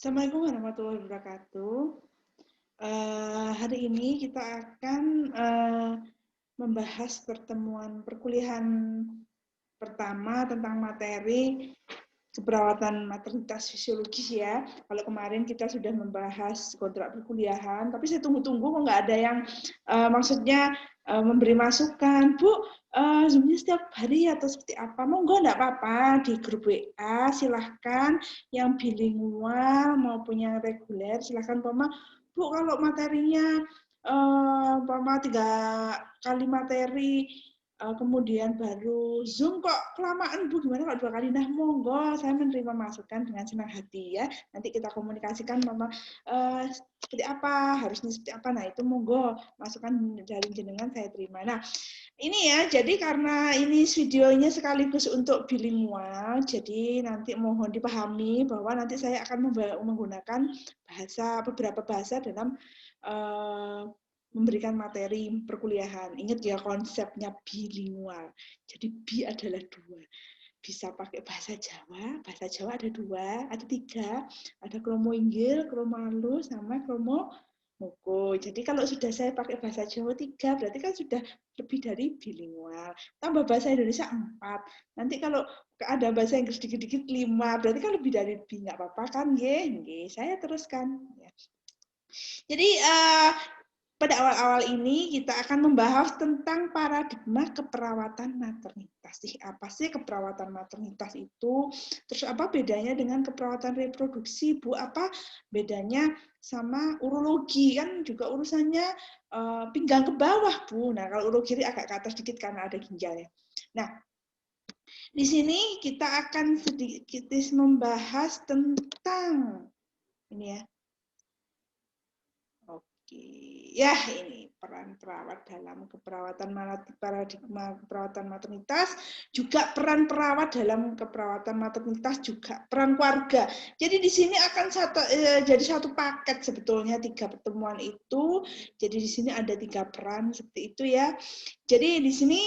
Assalamualaikum warahmatullahi wabarakatuh. Hari ini kita akan membahas pertemuan perkuliahan pertama tentang materi keperawatan maternitas fisiologis ya. Kalau kemarin kita sudah membahas kontrak perkuliahan, tapi saya tunggu-tunggu kok nggak ada yang maksudnya memberi masukan. Bu, Zoom-nya setiap hari atau seperti apa? Monggo nggak apa-apa di grup WA, silahkan yang bilingual maupun yang reguler, silahkan Pama. Bu, kalau materinya Pama 3 kali materi, kemudian baru Zoom kok kelamaan Bu, gimana kalau 2 kali? Nah, monggo, saya menerima masukan dengan senang hati ya. Nanti kita komunikasikan Mama seperti apa, harusnya seperti apa. Nah, itu monggo masukan dari jenengan saya terima. Nah, ini ya, jadi karena ini videonya sekaligus untuk bilingual, jadi nanti mohon dipahami bahwa nanti saya akan menggunakan beberapa bahasa dalam memberikan materi perkuliahan. Ingat ya konsepnya bilingual. Jadi bi adalah 2. Bisa pakai bahasa Jawa ada 2, ada 3, ada kromo inggil, kromo halus, sama kromo moko. Jadi kalau sudah saya pakai bahasa Jawa 3, berarti kan sudah lebih dari bilingual. Tambah bahasa Indonesia 4. Nanti kalau ada bahasa Inggris dikit-dikit 5, berarti kan lebih dari bi, nggak apa-apa kan? Nggih, saya teruskan. Jadi pada awal-awal ini kita akan membahas tentang paradigma keperawatan maternitas. Apa sih keperawatan maternitas itu? Terus apa bedanya dengan keperawatan reproduksi, Bu? Apa bedanya sama urologi? Kan juga urusannya pinggang ke bawah, Bu. Nah, kalau urologi agak ke atas sedikit karena ada ginjalnya. Nah, di sini kita akan sedikit membahas tentang ini ya. Ya, ini peran perawat dalam keperawatan paradigma keperawatan maternitas, juga peran perawat dalam keperawatan maternitas, juga peran keluarga. Jadi di sini akan jadi satu paket sebetulnya 3 pertemuan itu. Jadi di sini ada 3 peran seperti itu ya. Jadi di sini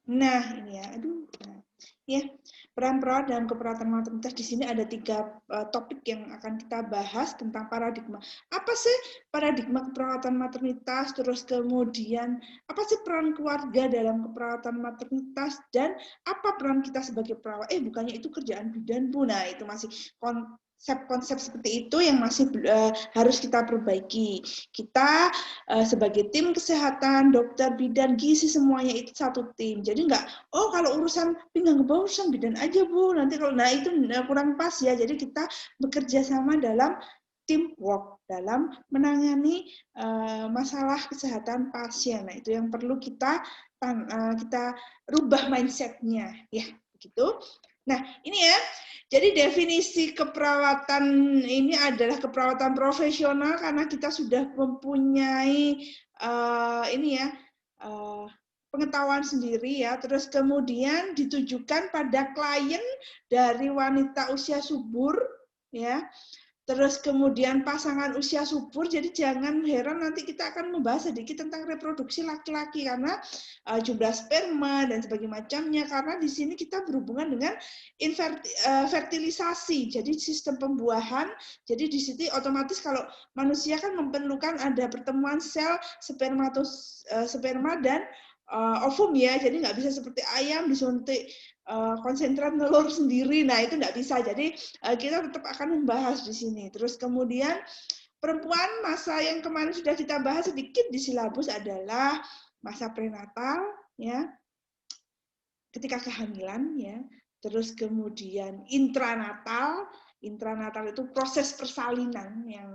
nah ini ya, aduh. Nah, ya, peran perawat dalam keperawatan maternitas di sini ada 3 topik yang akan kita bahas tentang paradigma. Apa sih paradigma keperawatan maternitas? Terus kemudian apa sih peran keluarga dalam keperawatan maternitas dan apa peran kita sebagai perawat? Bukannya itu kerjaan bidan Bu. Nah, itu masih konsep-konsep seperti itu yang masih harus kita perbaiki. Kita sebagai tim kesehatan, dokter, bidan, gizi, semuanya itu satu tim. Jadi nggak, oh kalau urusan pinggang ke bawah urusan bidan aja Bu, nanti kalau itu kurang pas ya. Jadi kita bekerja sama dalam teamwork dalam menangani masalah kesehatan pasien. Nah, itu yang perlu kita rubah mindset-nya ya, begitu. Nah, ini ya. Jadi definisi keperawatan ini adalah keperawatan profesional karena kita sudah mempunyai ini ya pengetahuan sendiri ya. Terus kemudian ditujukan pada klien dari wanita usia subur ya. Terus kemudian pasangan usia subur, jadi jangan heran nanti kita akan membahas sedikit tentang reproduksi laki-laki karena jumlah sperma dan sebagainya macamnya, karena di sini kita berhubungan dengan fertilisasi, jadi sistem pembuahan. Jadi di sini otomatis kalau manusia kan memerlukan ada pertemuan sel sperma dan ovum ya, jadi nggak bisa seperti ayam disuntik konsentrat telur sendiri. Nah, itu nggak bisa. Jadi kita tetap akan membahas di sini. Terus kemudian perempuan, masa yang kemarin sudah kita bahas sedikit di silabus adalah masa prenatal ya, ketika kehamilan ya. Terus kemudian intranatal itu proses persalinan yang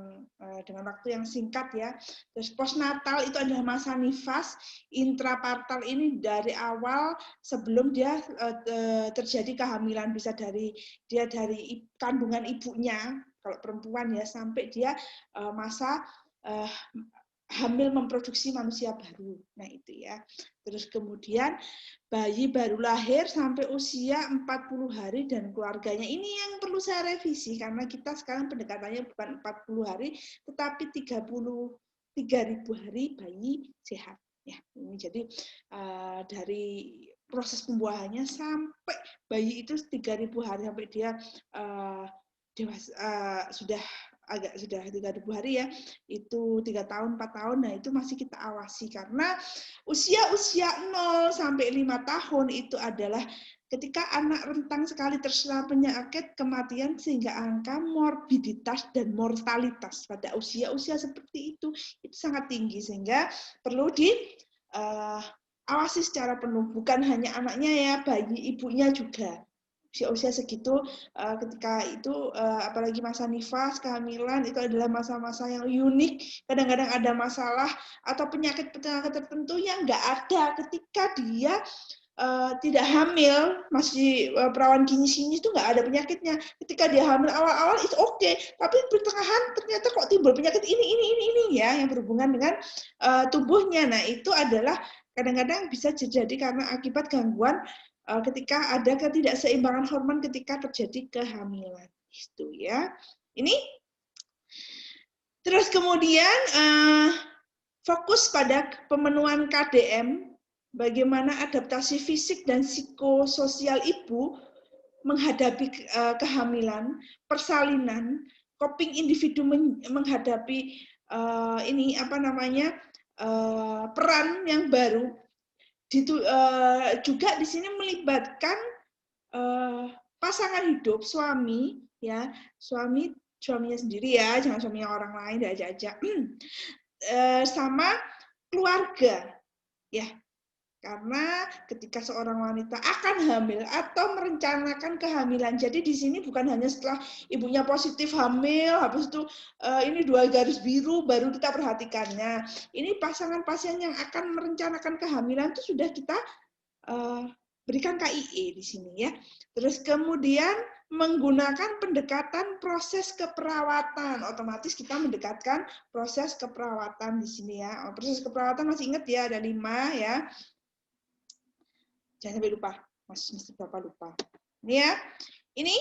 dengan waktu yang singkat ya. Terus postnatal itu adalah masa nifas. Intrapartal ini dari awal sebelum dia terjadi kehamilan, bisa dari kandungan ibunya kalau perempuan ya, sampai dia masa hamil memproduksi manusia baru. Nah, itu ya. Terus kemudian bayi baru lahir sampai usia 40 hari dan keluarganya. Ini yang perlu saya revisi karena kita sekarang pendekatannya bukan 40 hari tetapi 33.000 hari bayi sehat. Ya, ini jadi dari proses pembuahannya sampai bayi itu 3.000 hari sampai dia dewasa, sudah 3.000 hari ya, itu 3 tahun 4 tahun. Nah, itu masih kita awasi karena usia 0 sampai 5 tahun itu adalah ketika anak rentang sekali terserang penyakit kematian, sehingga angka morbiditas dan mortalitas pada usia-usia seperti itu sangat tinggi, sehingga perlu awasi secara penuh, bukan hanya anaknya ya, bayi ibunya juga. Usia-usia segitu, ketika itu apalagi masa nifas, kehamilan, itu adalah masa-masa yang unik. Kadang-kadang ada masalah atau penyakit-penyakit tertentu yang nggak ada ketika dia tidak hamil, masih perawan kinyis-kinyis itu nggak ada penyakitnya. Ketika dia hamil awal-awal itu oke, tapi pertengahan ternyata kok timbul penyakit ini ya, yang berhubungan dengan tubuhnya. Nah, itu adalah kadang-kadang bisa terjadi karena akibat gangguan ketika ada ketidakseimbangan hormon ketika terjadi kehamilan. Itu ya. Ini terus kemudian fokus pada pemenuhan KDM, bagaimana adaptasi fisik dan psikososial ibu menghadapi kehamilan, persalinan, coping individu menghadapi peran yang baru. Juga di sini melibatkan pasangan hidup, suami ya, suaminya sendiri ya, jangan suaminya orang lain, diajak-ajak, sama keluarga ya. Karena ketika seorang wanita akan hamil atau merencanakan kehamilan, jadi di sini bukan hanya setelah ibunya positif hamil, habis itu ini 2 garis biru baru kita perhatikannya. Ini pasangan pasien yang akan merencanakan kehamilan itu sudah kita berikan KIE di sini ya. Terus kemudian menggunakan pendekatan proses keperawatan, otomatis kita mendekatkan proses keperawatan di sini ya. Proses keperawatan masih ingat ya, ada 5 ya. Jangan sampai lupa, mesti Bapak lupa. Ini ya, ini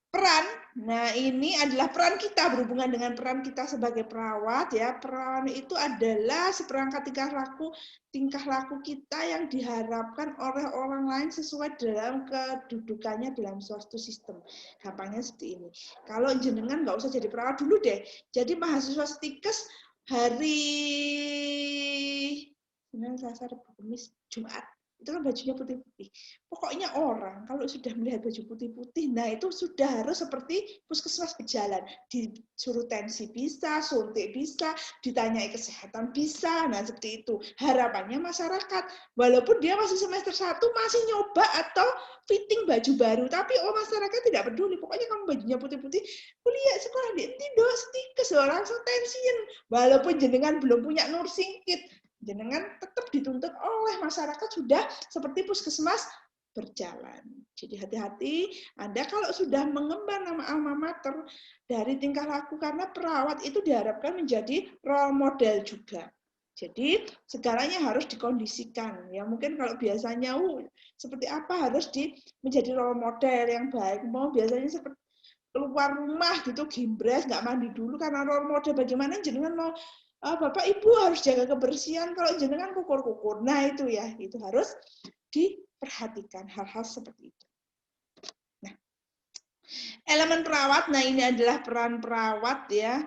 peran. Nah, ini adalah peran kita, berhubungan dengan peran kita sebagai perawat ya. Peran itu adalah seperangkat tingkah laku kita yang diharapkan oleh orang lain sesuai dalam kedudukannya dalam suatu sistem. Gampangnya seperti ini. Kalau jenengan nggak usah jadi perawat dulu deh. Jadi mahasiswa stikes hari Senin, Selasa, Rabu, Kamis, Jumat. Itu kan bajunya putih-putih. Pokoknya orang kalau sudah melihat baju putih-putih, nah itu sudah harus seperti puskesmas berjalan. Disuruh tensi bisa, suntik bisa, ditanyai kesehatan bisa, nah seperti itu. Harapannya masyarakat, walaupun dia masih semester 1, masih nyoba atau fitting baju baru, tapi masyarakat tidak peduli. Pokoknya kamu bajunya putih-putih, kuliah sekolah di Tindo, stikes, langsung tensiun. Walaupun jenengan belum punya nursing kit, jenengan tetap dituntut oleh masyarakat sudah seperti puskesmas berjalan. Jadi hati-hati Anda kalau sudah mengemban nama alma mater dari tingkah laku, karena perawat itu diharapkan menjadi role model juga. Jadi segalanya harus dikondisikan. Ya mungkin kalau biasanya seperti apa harus menjadi role model yang baik. Mau biasanya seperti keluar rumah gitu gimbres, nggak mandi dulu karena role model. Bagaimana jenengan mau Bapak Ibu harus jaga kebersihan kalau jenengan kukur-kukur. Nah, itu ya, itu harus diperhatikan hal-hal seperti itu. Nah, elemen perawat, nah ini adalah peran perawat ya,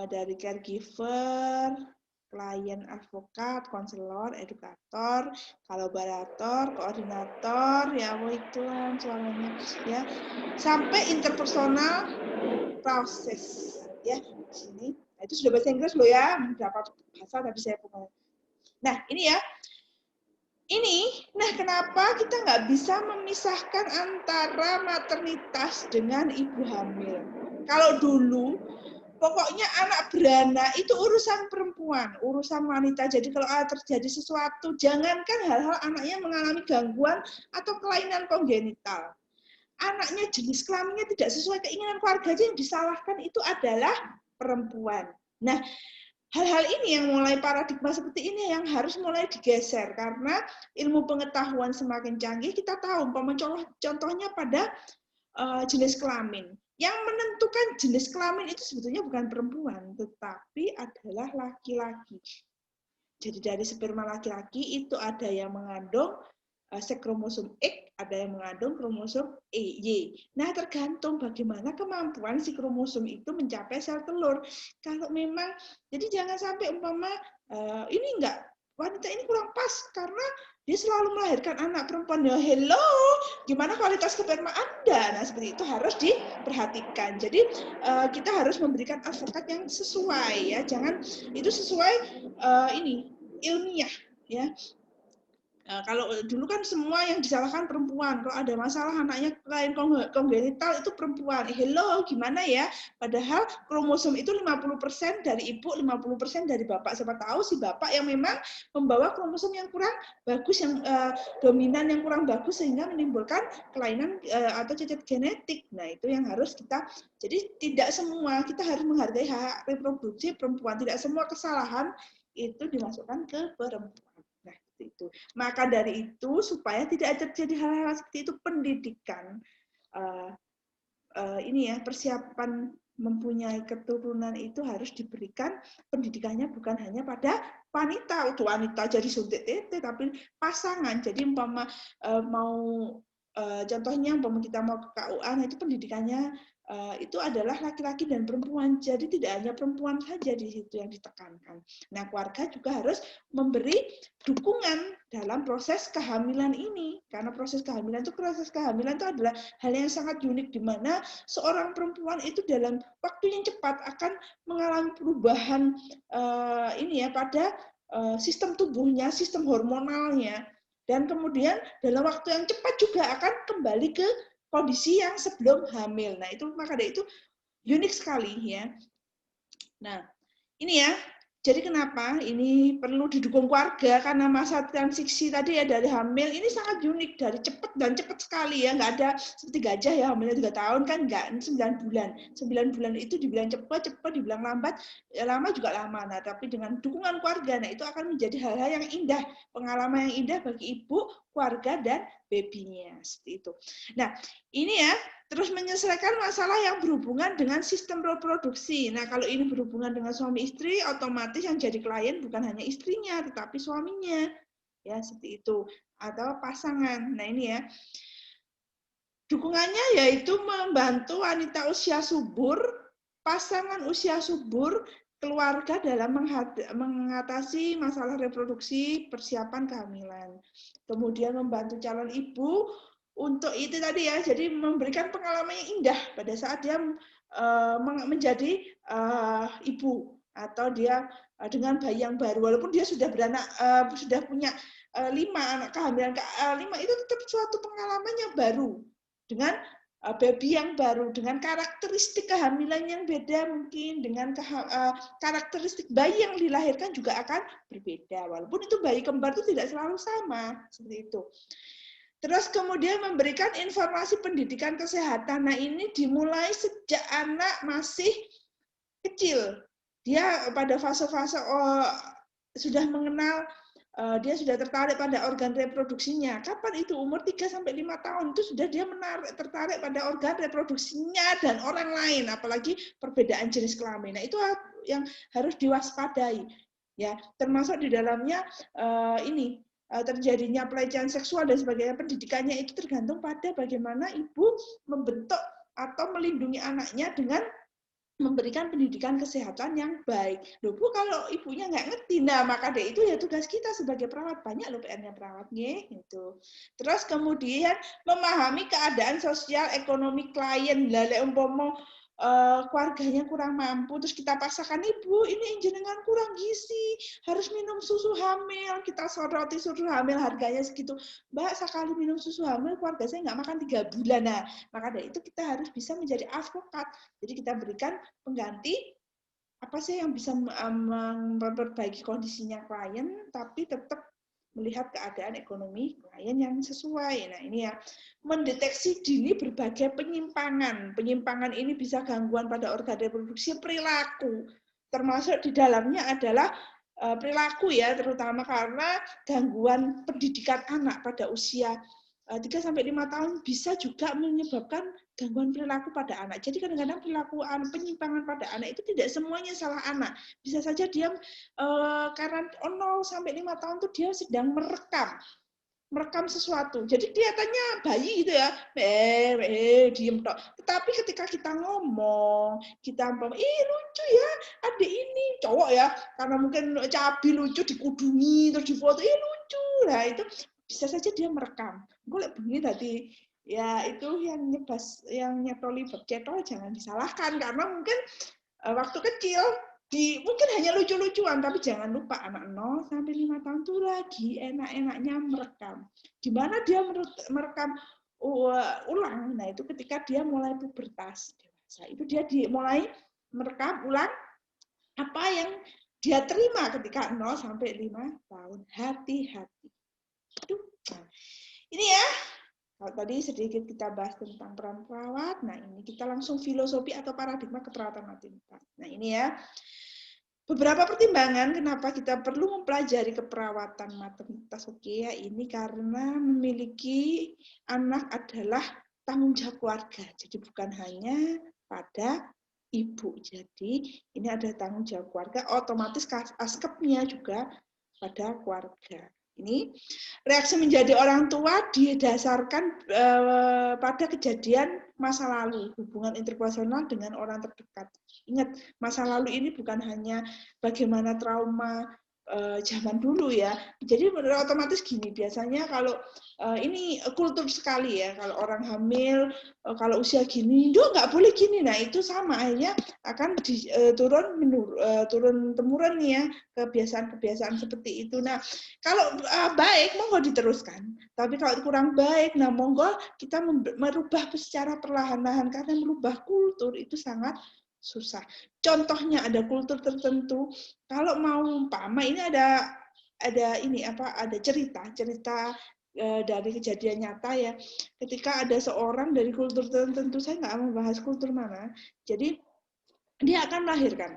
dari caregiver, klien, advokat, konselor, edukator, kolaborator, koordinator, ya itu suaranya ya, sampai interpersonal proses ya di sini. Nah, itu sudah bahasa Inggris loh ya, berapa bahasa tadi saya punya. Nah ini ya, nah kenapa kita nggak bisa memisahkan antara maternitas dengan ibu hamil? Kalau dulu pokoknya anak beranak itu urusan perempuan, urusan wanita. Jadi kalau terjadi sesuatu, jangankan hal-hal anaknya mengalami gangguan atau kelainan kongenital, anaknya jenis kelaminnya tidak sesuai keinginan keluarga, yang disalahkan itu adalah perempuan. Nah, hal-hal ini yang mulai paradigma seperti ini yang harus mulai digeser, karena ilmu pengetahuan semakin canggih. Kita tahu, contohnya pada jenis kelamin. Yang menentukan jenis kelamin itu sebetulnya bukan perempuan, tetapi adalah laki-laki. Jadi dari sperma laki-laki itu ada yang mengandung seks kromosom X, ada yang mengandung kromosom Y. Nah, tergantung bagaimana kemampuan si kromosom itu mencapai sel telur. Kalau memang, jadi jangan sampai umpama ini enggak, wanita ini kurang pas karena dia selalu melahirkan anak perempuan. Ya, hello, gimana kualitas sperma Anda? Nah, seperti itu harus diperhatikan. Jadi kita harus memberikan advokat yang sesuai ya. Jangan itu sesuai ini ilmiah ya. Kalau dulu kan semua yang disalahkan perempuan. Kalau ada masalah anaknya lain kongenital itu perempuan. Hello, gimana ya? Padahal kromosom itu 50% dari ibu, 50% dari bapak. Siapa tahu si bapak yang memang membawa kromosom yang kurang bagus, yang dominan yang kurang bagus sehingga menimbulkan kelainan atau cacat genetik. Nah, itu yang harus kita. Jadi tidak semua, kita harus menghargai hak reproduksi perempuan. Tidak semua kesalahan itu dimasukkan ke perempuan. Itu. Maka dari itu supaya tidak terjadi hal-hal seperti itu pendidikan ini ya persiapan mempunyai keturunan itu harus diberikan pendidikannya bukan hanya pada wanita jadi suntik tete tapi pasangan. Jadi umpama mau contohnya umpama kita mau ke KUA itu pendidikannya itu adalah laki-laki dan perempuan. Jadi tidak hanya perempuan saja di situ yang ditekankan. Nah, keluarga juga harus memberi dukungan dalam proses kehamilan ini. Karena proses kehamilan itu adalah hal yang sangat unik di mana seorang perempuan itu dalam waktu yang cepat akan mengalami perubahan ini ya pada sistem tubuhnya, sistem hormonalnya. Dan kemudian dalam waktu yang cepat juga akan kembali ke kondisi yang sebelum hamil. Nah, itu maka dari itu unik sekali ya. Nah, ini ya. Jadi kenapa ini perlu didukung keluarga karena masa transisi tadi ya dari hamil ini sangat unik, dari cepat dan cepat sekali ya, nggak ada seperti gajah ya hamilnya 3 tahun kan nggak, 9 bulan. 9 bulan itu dibilang cepat, dibilang lambat, ya lama juga lama. Nah, tapi dengan dukungan keluarga, nah itu akan menjadi hal-hal yang indah, pengalaman yang indah bagi ibu, keluarga dan babynya seperti itu. Nah, ini ya. Terus menyelesaikan masalah yang berhubungan dengan sistem reproduksi. Nah, kalau ini berhubungan dengan suami istri, otomatis yang jadi klien bukan hanya istrinya, tetapi suaminya. Ya, seperti itu. Atau pasangan. Nah, ini ya. Dukungannya yaitu membantu wanita usia subur, pasangan usia subur, keluarga dalam mengatasi masalah reproduksi, persiapan kehamilan. Kemudian membantu calon ibu untuk itu tadi ya, jadi memberikan pengalaman yang indah pada saat dia menjadi ibu atau dia dengan bayi yang baru, walaupun dia sudah beranak, sudah punya 5 anak kehamilan, 5 itu tetap suatu pengalaman yang baru dengan baby yang baru, dengan karakteristik kehamilan yang beda mungkin, dengan karakteristik bayi yang dilahirkan juga akan berbeda, walaupun itu bayi kembar itu tidak selalu sama seperti itu. Terus kemudian memberikan informasi pendidikan kesehatan. Nah, ini dimulai sejak anak masih kecil. Dia pada fase-fase sudah mengenal, dia sudah tertarik pada organ reproduksinya. Kapan itu? Umur 3-5 tahun itu sudah dia tertarik pada organ reproduksinya dan orang lain, apalagi perbedaan jenis kelamin. Nah, itu yang harus diwaspadai. Ya, termasuk di dalamnya ini terjadinya pelecehan seksual dan sebagainya, pendidikannya itu tergantung pada bagaimana ibu membentuk atau melindungi anaknya dengan memberikan pendidikan kesehatan yang baik. Loh, Bu, kalau ibunya nggak ngerti, nah maka dari itu ya tugas kita sebagai perawat, banyak loh PR-nya perawatnya gitu. Terus kemudian memahami keadaan sosial ekonomi klien, lale umpama keluarganya kurang mampu, terus kita paksakan, ibu ini jenengan kurang gizi, harus minum susu hamil, kita soroti susu hamil harganya segitu, Mbak sekali minum susu hamil keluarga saya nggak makan 3 bulan. Nah, maka dari itu kita harus bisa menjadi advokat, jadi kita berikan pengganti apa sih yang bisa memperbaiki kondisinya klien, tapi tetap melihat keadaan ekonomi klien yang sesuai. Nah, ini ya, mendeteksi dini berbagai penyimpangan. Penyimpangan ini bisa gangguan pada organ reproduksi, perilaku. Termasuk di dalamnya adalah perilaku ya, terutama karena gangguan pendidikan anak pada usia 3-5 tahun bisa juga menyebabkan gangguan perilaku pada anak. Jadi kadang-kadang perilaku penyimpangan pada anak itu tidak semuanya salah anak. Bisa saja dia karena 0-5 tahun itu dia sedang merekam sesuatu. Jadi kelihatannya bayi gitu ya, diem tok. Tetapi ketika kita ngomong, kita lucu ya, adik ini cowok ya, karena mungkin cabi lucu dikudungi terus difoto, lucu lah itu bisa saja dia merekam. Gue begini tadi ya itu yang nyetoli bercetol jangan disalahkan karena mungkin waktu kecil mungkin hanya lucu-lucuan, tapi jangan lupa anak 0-5 tahun itu lagi enak-enaknya merekam. Gimana dia merekam ulang? Nah, itu ketika dia mulai pubertas dewasa. Itu dia mulai merekam ulang apa yang dia terima ketika 0-5 tahun. Hati-hati. Nah, ini ya. Kalau tadi sedikit kita bahas tentang peran perawat, nah ini kita langsung filosofi atau paradigma keperawatan maternity. Nah ini ya, beberapa pertimbangan kenapa kita perlu mempelajari keperawatan maternitas. Oke ya, ini karena memiliki anak adalah tanggung jawab keluarga. Jadi bukan hanya pada ibu. Jadi ini ada tanggung jawab keluarga, otomatis askepnya juga pada keluarga. Ini reaksi menjadi orang tua didasarkan pada kejadian masa lalu, hubungan interpersonal dengan orang terdekat. Ingat, masa lalu ini bukan hanya bagaimana trauma zaman dulu ya. Jadi otomatis gini, biasanya kalau ini kultur sekali ya, kalau orang hamil, kalau usia gini, nggak boleh gini. Nah itu sama, akhirnya akan turun temurun nih ya, kebiasaan-kebiasaan seperti itu. Nah kalau baik, monggo diteruskan. Tapi kalau kurang baik, nah monggo kita merubah secara perlahan-lahan, karena merubah kultur itu sangat susah. Contohnya ada kultur tertentu, kalau mau umpama ini ada cerita dari kejadian nyata ya. Ketika ada seorang dari kultur tertentu, saya nggak membahas kultur mana, jadi dia akan melahirkan.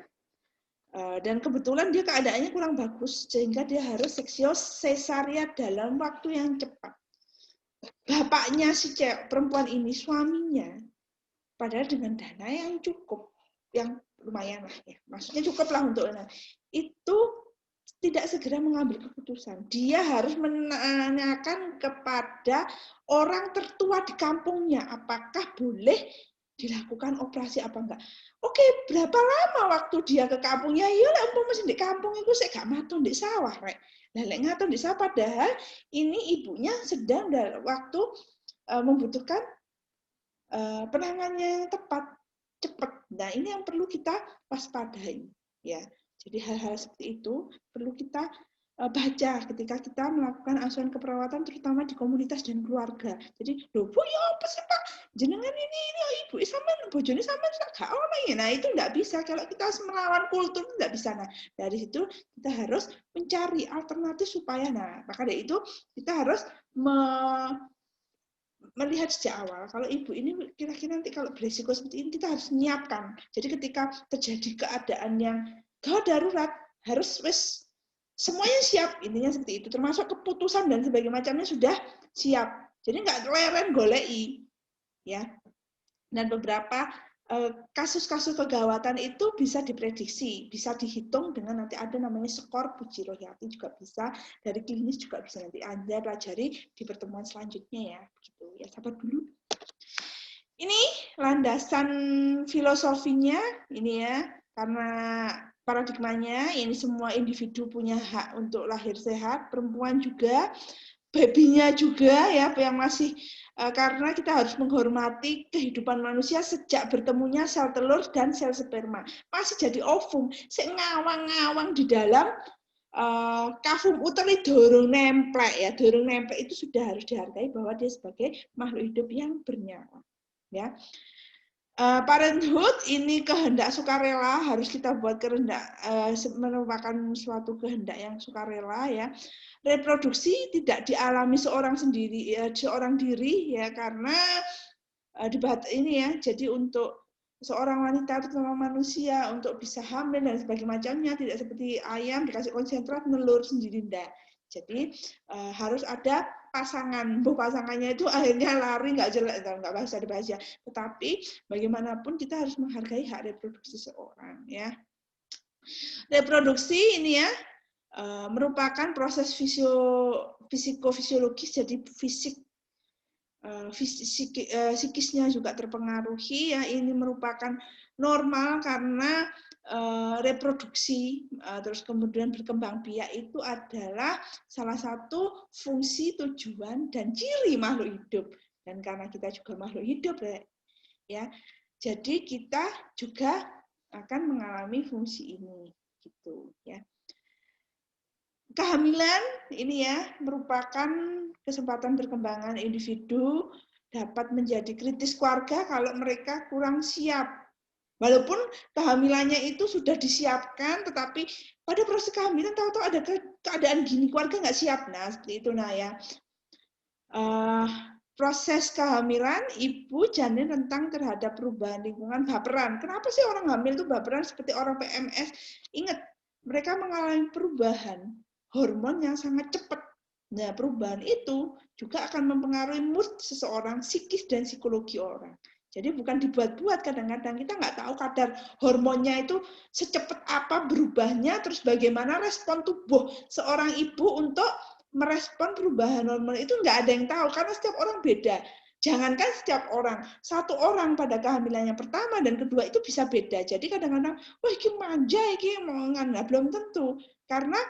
Dan kebetulan dia keadaannya kurang bagus, sehingga dia harus seksio sesaria dalam waktu yang cepat. Bapaknya si perempuan ini, suaminya, padahal dengan dana yang cukup, yang lumayan lah ya, maksudnya cukup lah untuk itu tidak segera mengambil keputusan. Dia harus menanyakan kepada orang tertua di kampungnya apakah boleh dilakukan operasi apa enggak. Oke, berapa lama waktu dia ke kampungnya? Ya lah, masih di kampung itu saya gak maton di sawah rek. Lah lek ngaton di sawah, padahal ini ibunya sedang dalam waktu membutuhkan penanganannya yang tepat, cepat. Nah, ini yang perlu kita waspadai ya. Jadi hal-hal seperti itu perlu kita baca ketika kita melakukan asuhan keperawatan, terutama di komunitas dan keluarga. Jadi, loh Bu, ya apa sih Pak? Jenengan ini ibu sampean bojone sampean gak ono ya. Nah, itu enggak bisa kalau kita melawan kultur, enggak bisa. Nah, dari situ kita harus mencari alternatif supaya maka dari itu kita harus melihat sejak awal, kalau ibu ini kira-kira nanti kalau berisiko seperti ini, kita harus menyiapkan. Jadi ketika terjadi keadaan yang gawat darurat, harus semuanya siap, intinya seperti itu. Termasuk keputusan dan sebagainya macamnya sudah siap. Jadi nggak leren golei. Ya. Dan beberapa kasus-kasus kegawatan itu bisa diprediksi, bisa dihitung dengan nanti ada namanya skor Puji Rohyati juga bisa, dari klinis juga bisa nanti Anda pelajari di pertemuan selanjutnya ya. Begitu ya, sabar dulu. Ini landasan filosofinya ini ya, karena paradigmanya ini semua individu punya hak untuk lahir sehat, perempuan juga, babynya juga ya yang masih karena kita harus menghormati kehidupan manusia sejak bertemunya sel telur dan sel sperma. Masih jadi ovum, ngawang-ngawang di dalam kafum uteri dorong nemplek ya, dorong nemplek itu sudah harus dihargai bahwa dia sebagai makhluk hidup yang bernyawa. Ya. Parenthood ini kehendak sukarela, harus kita buat kehendak merupakan suatu kehendak yang sukarela ya. Reproduksi tidak dialami seorang sendiri seorang diri ya, karena ini ya, jadi untuk seorang wanita terutama manusia untuk bisa hamil dan sebagainya macamnya tidak seperti ayam dikasih konsentrat nelur sendiri enggak. Jadi harus ada pasangan. Pasangannya itu akhirnya lari nggak jelek, nggak bisa dibahas ya. Tetapi bagaimanapun kita harus menghargai hak reproduksi seorang ya. Reproduksi ini ya merupakan proses psikofisiologis, jadi psikisnya juga terpengaruhi ya. Ini merupakan normal karena reproduksi terus kemudian berkembang biak itu adalah salah satu fungsi, tujuan dan ciri makhluk hidup. Dan karena kita juga makhluk hidup ya, jadi kita juga akan mengalami fungsi ini gitu ya. Kehamilan ini ya merupakan kesempatan perkembangan individu, dapat menjadi kritis keluarga kalau mereka kurang siap. Walaupun kehamilannya itu sudah disiapkan, tetapi pada proses kehamilan tahu-tahu ada keadaan gini, keluarga nggak siap. Nah, seperti itu nah ya. Proses kehamilan, ibu janin rentan terhadap perubahan lingkungan, baperan. Kenapa sih orang hamil itu baperan seperti orang PMS? Ingat, mereka mengalami perubahan hormon yang sangat cepat. Nah, perubahan itu juga akan mempengaruhi mood seseorang, psikis dan psikologi orang. Jadi bukan dibuat-buat, kadang-kadang kita nggak tahu kadar hormonnya itu secepat apa berubahnya, terus bagaimana respon tubuh seorang ibu untuk merespon perubahan hormon itu nggak ada yang tahu, karena setiap orang beda. Jangankan setiap orang, satu orang pada kehamilannya pertama dan kedua itu bisa beda. Jadi kadang-kadang, wah ini manja, ini omongan, nah, belum tentu. Karena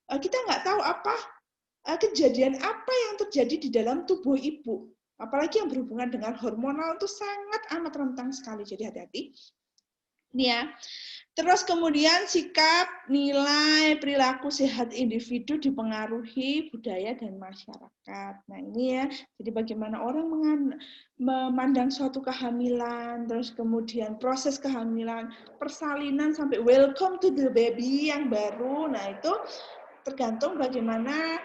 kita nggak tahu apa kejadian apa yang terjadi di dalam tubuh ibu. Apalagi yang berhubungan dengan hormonal itu sangat amat rentan sekali. Jadi hati-hati. Ini ya. Terus kemudian sikap, nilai, perilaku sehat individu dipengaruhi budaya dan masyarakat. Nah ini ya, jadi bagaimana orang memandang suatu kehamilan, terus kemudian proses kehamilan, persalinan sampai welcome to the baby yang baru. Nah itu tergantung bagaimana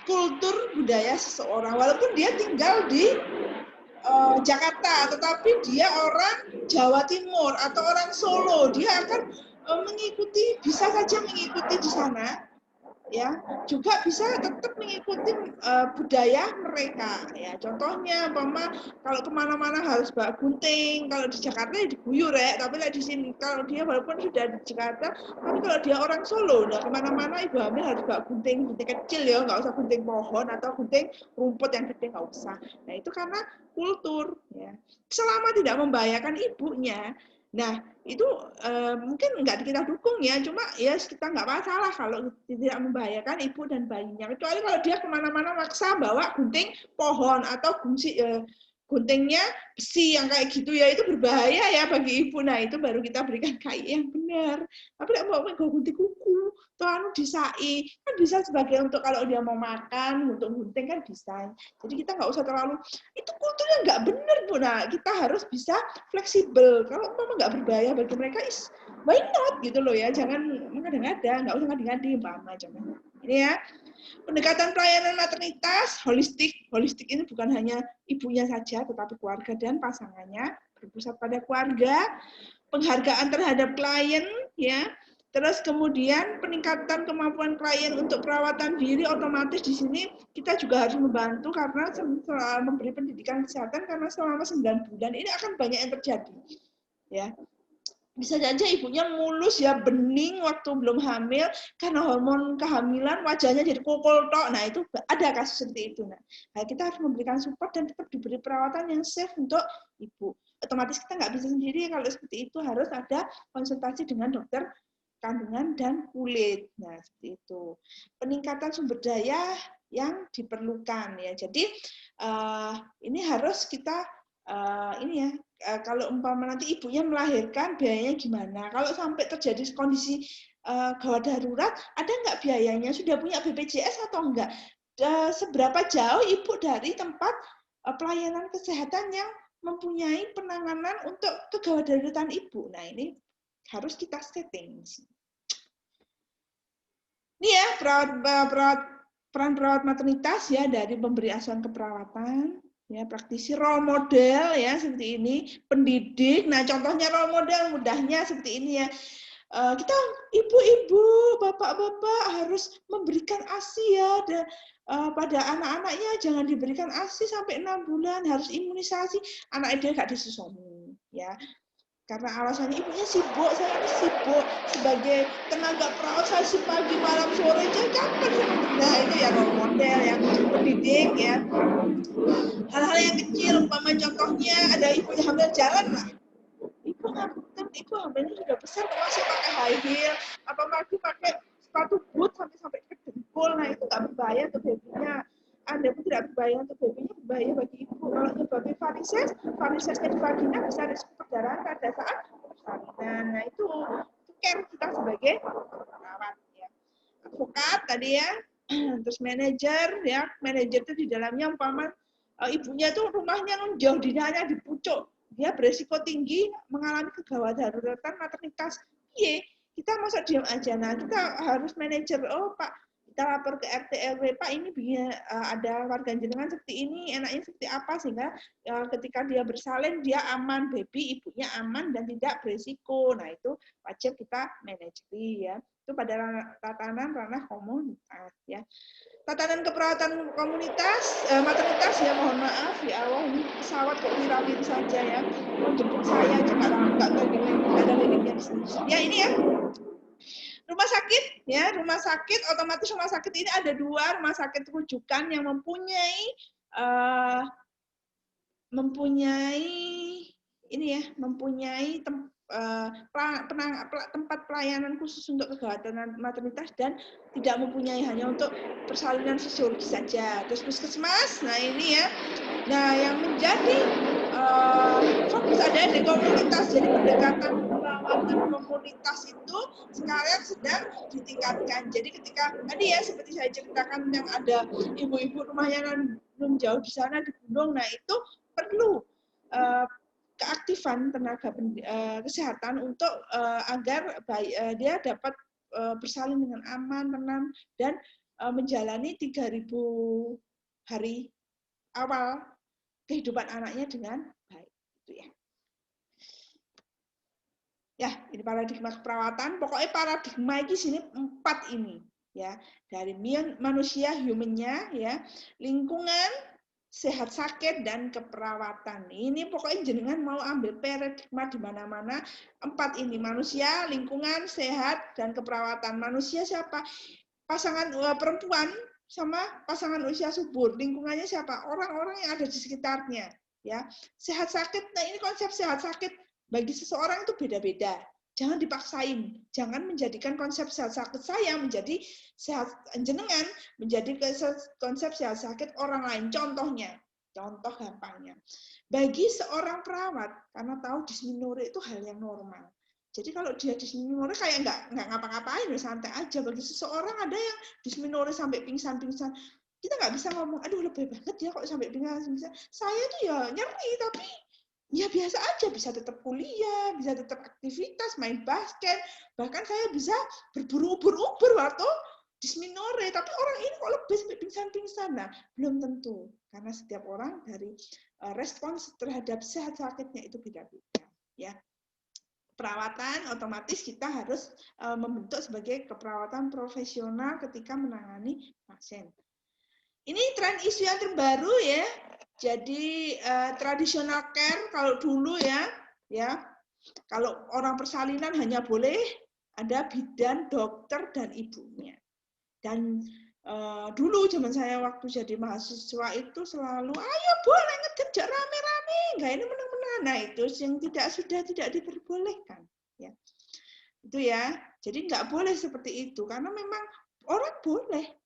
kultur budaya seseorang. Walaupun dia tinggal di Jakarta, tetapi dia orang Jawa Timur atau orang Solo, dia akan mengikuti, bisa saja mengikuti di sana, ya, juga bisa tetap mengikuti budaya mereka, ya. Contohnya, kalau kemana-mana harus bawa gunting, kalau di Jakarta ya diguyur ya, tapi di sini kalau dia walaupun sudah di Jakarta, tapi kalau dia orang Solo, nah kemana-mana ibu hamil harus bawa gunting kecil ya, nggak usah gunting pohon atau gunting rumput yang gede, nggak usah. Nah itu karena kultur, ya. Selama tidak membahayakan ibunya. Nah, itu mungkin nggak kita dukung ya, cuma ya kita nggak masalah kalau tidak membahayakan ibu dan bayinya. Kecuali kalau dia kemana-mana maksa bawa gunting pohon atau guntingnya besi yang kayak gitu ya, itu berbahaya ya bagi ibu. Nah itu baru kita berikan KI yang benar. Tapi tidak mau gunting kuku, atau disai, kan bisa sebagai untuk kalau dia mau makan, untuk gunting kan bisa. Jadi kita nggak usah terlalu, itu kulturnya nggak benar Bu. Nah kita harus bisa fleksibel. Kalau memang nggak berbahaya bagi mereka, why not gitu loh ya. Jangan mengada-ngada, nggak usah ngadi-ngadi Mbak jangan. Ini ya. Pendekatan pelayanan maternitas holistik. Holistik ini bukan hanya ibunya saja, tetapi keluarga dan pasangannya, berpusat pada keluarga. Penghargaan terhadap klien, ya. Terus kemudian peningkatan kemampuan klien untuk perawatan diri, otomatis di sini kita juga harus membantu karena memberi pendidikan kesehatan, karena selama 9 bulan ini akan banyak yang terjadi, ya. Bisa saja ibunya mulus ya, bening waktu belum hamil karena hormon kehamilan wajahnya jadi kokol tok. Nah itu ada kasus seperti itu. Nah kita harus memberikan support dan tetap diberi perawatan yang safe untuk ibu. Otomatis kita nggak bisa sendiri, kalau seperti itu harus ada konsultasi dengan dokter kandungan dan kulit. Nah seperti itu. Peningkatan sumber daya yang diperlukan ya. Jadi ini harus kita ini ya, kalau umpama nanti ibunya melahirkan, biayanya gimana? Kalau sampai terjadi kondisi gawat darurat, ada nggak biayanya? Sudah punya BPJS atau enggak? Seberapa jauh ibu dari tempat pelayanan kesehatan yang mempunyai penanganan untuk kegawat daruratan ibu? Nah ini harus kita setting. Ini ya peran perawat maternitas ya, dari pemberi asuhan keperawatan, ya, praktisi, role model ya seperti ini, pendidik. Nah contohnya role model mudahnya seperti ini ya, kita ibu-ibu, bapak-bapak harus memberikan ASI ya, dan pada anak-anaknya jangan diberikan ASI sampai 6 bulan, harus imunisasi. Anak dia nggak disusoni, ya. Karena alasannya ibunya sibuk, saya ini sibuk sebagai tenaga perawat, saya sih pagi malam sore, jadi kapan? Nah itu ya role model yang pendidik ya. Hal-hal yang kecil, umpama contohnya ada ibu yang hamil jalan lah. Ibu hamilnya sudah besar, masih pakai high heel, apa pagi pakai sepatu boot sampai ke dengkul, nah itu nggak berbahaya untuk babynya. Ada pun tidak berbahaya untuk babynya, berbahaya bagi ibu. Kalau nyebabin varisesnya di vagina bisa risiko perdarahan pada saat persalinan. Nah itu care kita sebagai perawat ya. Advokat tadi ya, terus manajer ya, manajer itu di dalamnya umpama ibunya itu rumahnya jauh, dinanya di pucuk, dia beresiko tinggi mengalami kegawat daruratan maternitas. Iya, kita masa diam aja. Nah, kita harus manajer. Oh, Pak, kita lapor ke RT RW, Pak, ini ada warga jenengan seperti ini, enaknya seperti apa sehingga ketika dia bersalin dia aman, baby ibunya aman dan tidak beresiko. Nah, itu wajib kita manajeri ya. Itu pada tatanan ranah komunitas ya. Tatanan keperawatan komunitas, maternitas ya, mohon maaf ya Allah, ini pesawat kok wirawiri saja ya, mau jemput saya aja nggak ada linknya di sini. Ya ini ya, rumah sakit ya, rumah sakit otomatis rumah sakit ini ada 2 rumah sakit rujukan yang mempunyai ini ya, mempunyai tempat pelayanan khusus untuk kegawatan maternitas dan tidak mempunyai hanya untuk persalinan fisiologis saja. Terus puskesmas, nah ini ya, nah yang menjadi fokus ada di komunitas, jadi pendekatan perawatan komunitas itu sekarang sedang ditingkatkan. Jadi ketika tadi ya seperti saya ceritakan yang ada ibu-ibu rumahnya belum jauh di sana di gunung, nah itu perlu keaktifan tenaga kesehatan untuk agar dia dapat bersalin dengan aman, tenang, dan menjalani 3.000 hari awal kehidupan anaknya dengan baik. Itu ya. Ya, ini paradigma keperawatan. Pokoknya paradigma ini sini 4 ini ya, dari manusia humannya ya, lingkungan, sehat sakit dan keperawatan. Ini pokoknya jenengan mau ambil paradigma di mana-mana 4 ini, manusia, lingkungan, sehat dan keperawatan. Manusia siapa? Pasangan perempuan sama pasangan usia subur. Lingkungannya siapa? Orang-orang yang ada di sekitarnya, ya. Sehat sakit. Nah, ini konsep sehat sakit bagi seseorang itu beda-beda. Jangan dipaksain, jangan menjadikan konsep sehat sakit saya menjadi sehat jenengan, menjadi konsep sehat sakit orang lain. Contoh gampangnya, bagi seorang perawat, karena tahu dysmenorrhea itu hal yang normal. Jadi kalau dia dysmenorrhea kayak nggak ngapa-ngapain, santai aja. Bagi seseorang ada yang dysmenorrhea sampai pingsan-pingsan, kita nggak bisa ngomong, aduh lebih banget ya kok sampai pingsan. Saya tuh ya nyeri, tapi ya biasa aja, bisa tetap kuliah, bisa tetap aktivitas, main basket, bahkan saya bisa berburu ubur-ubur waktu dysmenorrhea, tapi orang ini kok lebih sampai pingsan-pingsan. Nah, belum tentu, karena setiap orang dari respons terhadap sehat sakitnya itu beda-beda. Ya, perawatan otomatis kita harus membentuk sebagai keperawatan profesional ketika menangani pasien. Ini tren isu yang terbaru ya. Jadi traditional care kalau dulu ya kalau orang persalinan hanya boleh ada bidan, dokter dan ibunya. Dan dulu zaman saya waktu jadi mahasiswa itu selalu ayo boleh ngejejak rame-rame, enggak ini menang-menang. Nah itu yang sudah tidak diperbolehkan ya. Itu ya. Jadi nggak boleh seperti itu karena memang orang boleh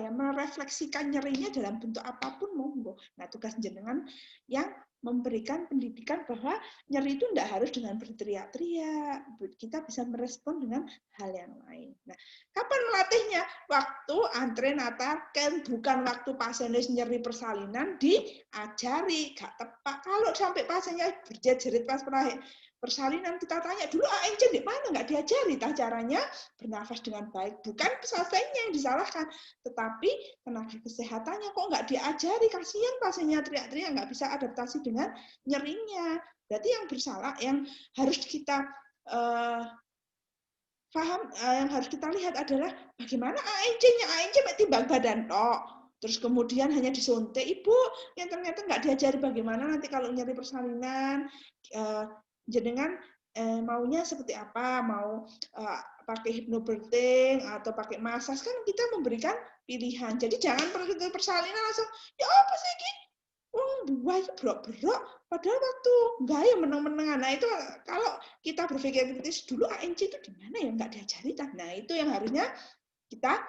merefleksikan nyerinya dalam bentuk apapun monggo. Nah, tugas jenengan yang memberikan pendidikan bahwa nyeri itu tidak harus dengan berteriak-teriak. Kita bisa merespon dengan hal yang lain. Nah, kapan melatihnya? Waktu antenatal care, bukan waktu pasiennya nyeri persalinan diajari, gak tepat. Kalau sampai pasiennya berjerit-jerit pas persalinan, kita tanya dulu ANC di mana, nggak diajari caranya bernafas dengan baik. Bukan selesainya yang disalahkan, tetapi tenaga kesehatannya kok nggak diajari. Kasihan pasiennya teriak-teriak nggak bisa adaptasi dengan nyerinya. Berarti yang bersalah, yang harus kita yang harus kita lihat adalah bagaimana ANC-nya. ANC timbang badan tok. Terus kemudian hanya disuntik, ibu yang ternyata nggak diajari bagaimana nanti kalau nyari persalinan, jenengan maunya seperti apa, mau pakai hypnobirthing atau pakai massage, kan kita memberikan pilihan. Jadi jangan persalinan langsung, ya apa sih ini? Buah itu berok-berok, padahal waktu enggak ya meneng-menengan. Nah itu kalau kita berpikir kritis dulu ANC itu di mana ya, nggak diajari. Nah itu yang harusnya kita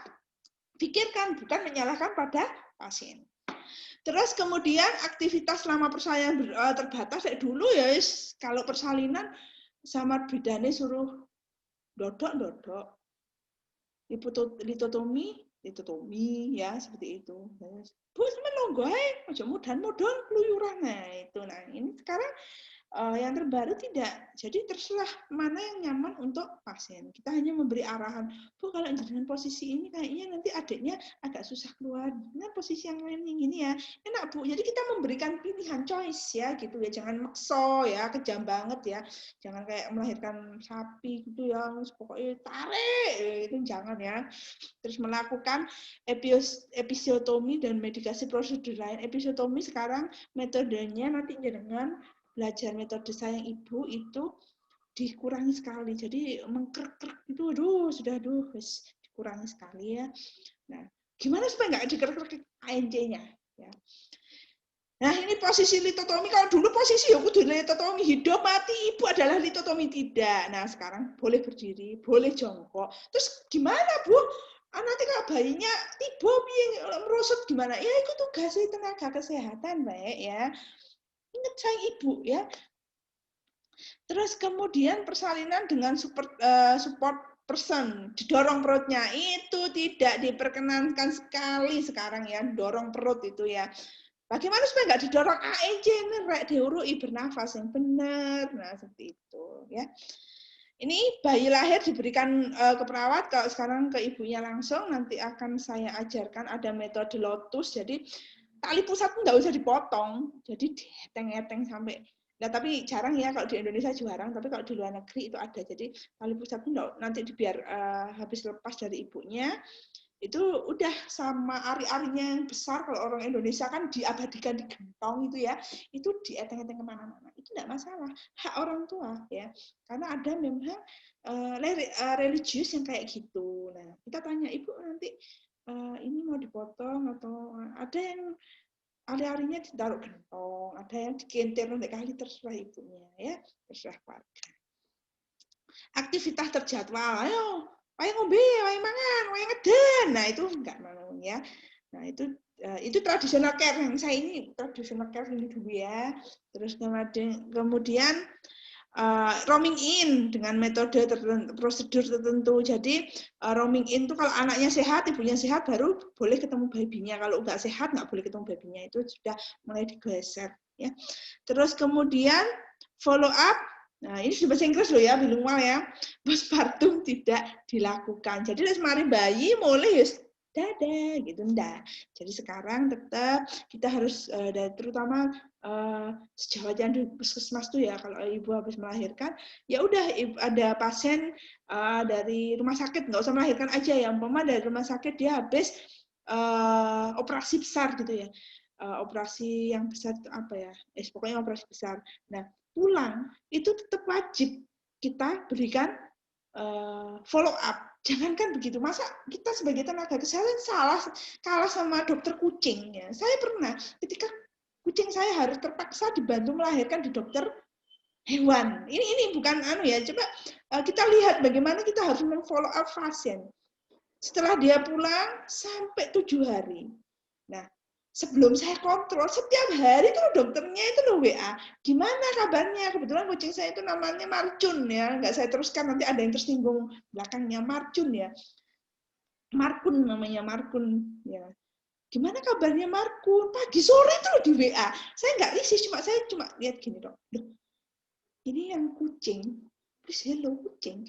pikirkan, bukan menyalahkan pada pasien. Terus kemudian aktivitas selama persalinan terbatas kayak dulu ya, kalau persalinan sama bidane suruh dodok, litotomi ya seperti itu. Bu, menunggu aja mudan keluyuran. Nah itu, nah ini sekarang yang terbaru tidak. Jadi terserah mana yang nyaman untuk pasien. Kita hanya memberi arahan, Bu, kalau dengan posisi ini kayaknya nanti adiknya agak susah keluar. Nah, posisi yang lain yang gini ya. Enak, Bu. Jadi kita memberikan pilihan choice ya gitu ya. Jangan makso ya, kejam banget ya. Jangan kayak melahirkan sapi gitu ya. Pokoknya tarik, itu jangan ya. Terus melakukan episiotomi dan medikasi prosedur lain. Episiotomi sekarang metodenya nanti dengan belajar metode sayang ibu itu dikurangi sekali. Jadi mengkerek itu sudah dikurangi sekali ya. Nah, gimana supaya nggak dikerek ANC-nya ya. Nah, ini posisi litotomi. Kalau dulu posisi ya kudu litotomi, hidup mati ibu adalah litotomi, tidak. Nah, sekarang boleh berdiri, boleh jongkok. Terus gimana, Bu? Nanti kalau bayinya ibu merosot gimana? Ya, itu tugasnya tenaga kesehatan, baik ya. Ingat sayang ibu ya. Terus kemudian persalinan dengan support person, didorong perutnya, itu tidak diperkenankan sekali sekarang ya, dorong perut itu ya. Bagaimana supaya nggak didorong ANC, rek diurui bernafas yang benar, nah seperti itu ya. Ini bayi lahir diberikan ke perawat, kalau sekarang ke ibunya langsung, nanti akan saya ajarkan ada metode lotus, jadi tali pusat nggak usah dipotong, jadi dieteng-eteng sampai. Nah, tapi jarang ya kalau di Indonesia jarang, tapi kalau di luar negeri itu ada. Jadi tali pusat itu nanti biar habis lepas dari ibunya, itu udah sama ari-arinya yang besar. Kalau orang Indonesia kan diabadikan di gentong itu ya, itu dieteng-eteng kemana-mana. Itu tidak masalah, hak orang tua ya. Karena ada memang religius yang kayak gitu. Nah, kita tanya, Ibu nanti ini mau dipotong atau ada yang ari-arinya ditaruh gentong, ada yang dikentir nanti kali, terserah ibunya ya, terserah keluarga. Aktivitas terjadwal, ayo, ayo ngombe, ayo mangan, ayo ngeden, nah itu enggak mau ya. Nah itu tradisional care yang saya ini tradisional care ini dulu ya. Terus kemudian roaming in dengan metode prosedur tertentu. Jadi roaming in itu kalau anaknya sehat, ibunya sehat, baru boleh ketemu babynya. Kalau nggak sehat, nggak boleh ketemu babynya. Itu sudah mulai digeser. Ya. Terus kemudian follow up. Nah, ini sudah bahasa Inggris loh ya, bilingual ya. Postpartum tidak dilakukan. Jadi mari bayi mulai dadah gitu enggak. Jadi sekarang tetap kita harus terutama sejauh aja di puskesmas tuh ya, kalau ibu habis melahirkan ya udah ada pasien dari rumah sakit, nggak usah melahirkan aja ya, umpama dari rumah sakit dia habis operasi besar gitu ya, operasi yang besar itu apa ya, pokoknya operasi besar. Nah pulang itu tetap wajib kita berikan follow up. Jangankan begitu, masa kita sebagai tenaga kesehatan kalah sama dokter kucing ya. Saya pernah ketika kucing saya harus terpaksa dibantu melahirkan di dokter hewan. Ini bukan ya. Coba kita lihat bagaimana kita harus memfollow up pasien. Setelah dia pulang sampai 7 hari. Nah, sebelum saya kontrol, setiap hari tuh dokternya itu loh WA. Gimana kabarnya? Kebetulan kucing saya itu namanya Marcun ya. Nggak saya teruskan, nanti ada yang tersinggung belakangnya Marcun ya. Markun namanya, Markun ya. Gimana kabarnya Markun? Pagi sore tuh di WA. Saya nggak risih, saya cuma lihat gini dok. Ini yang kucing. Please hello kucing.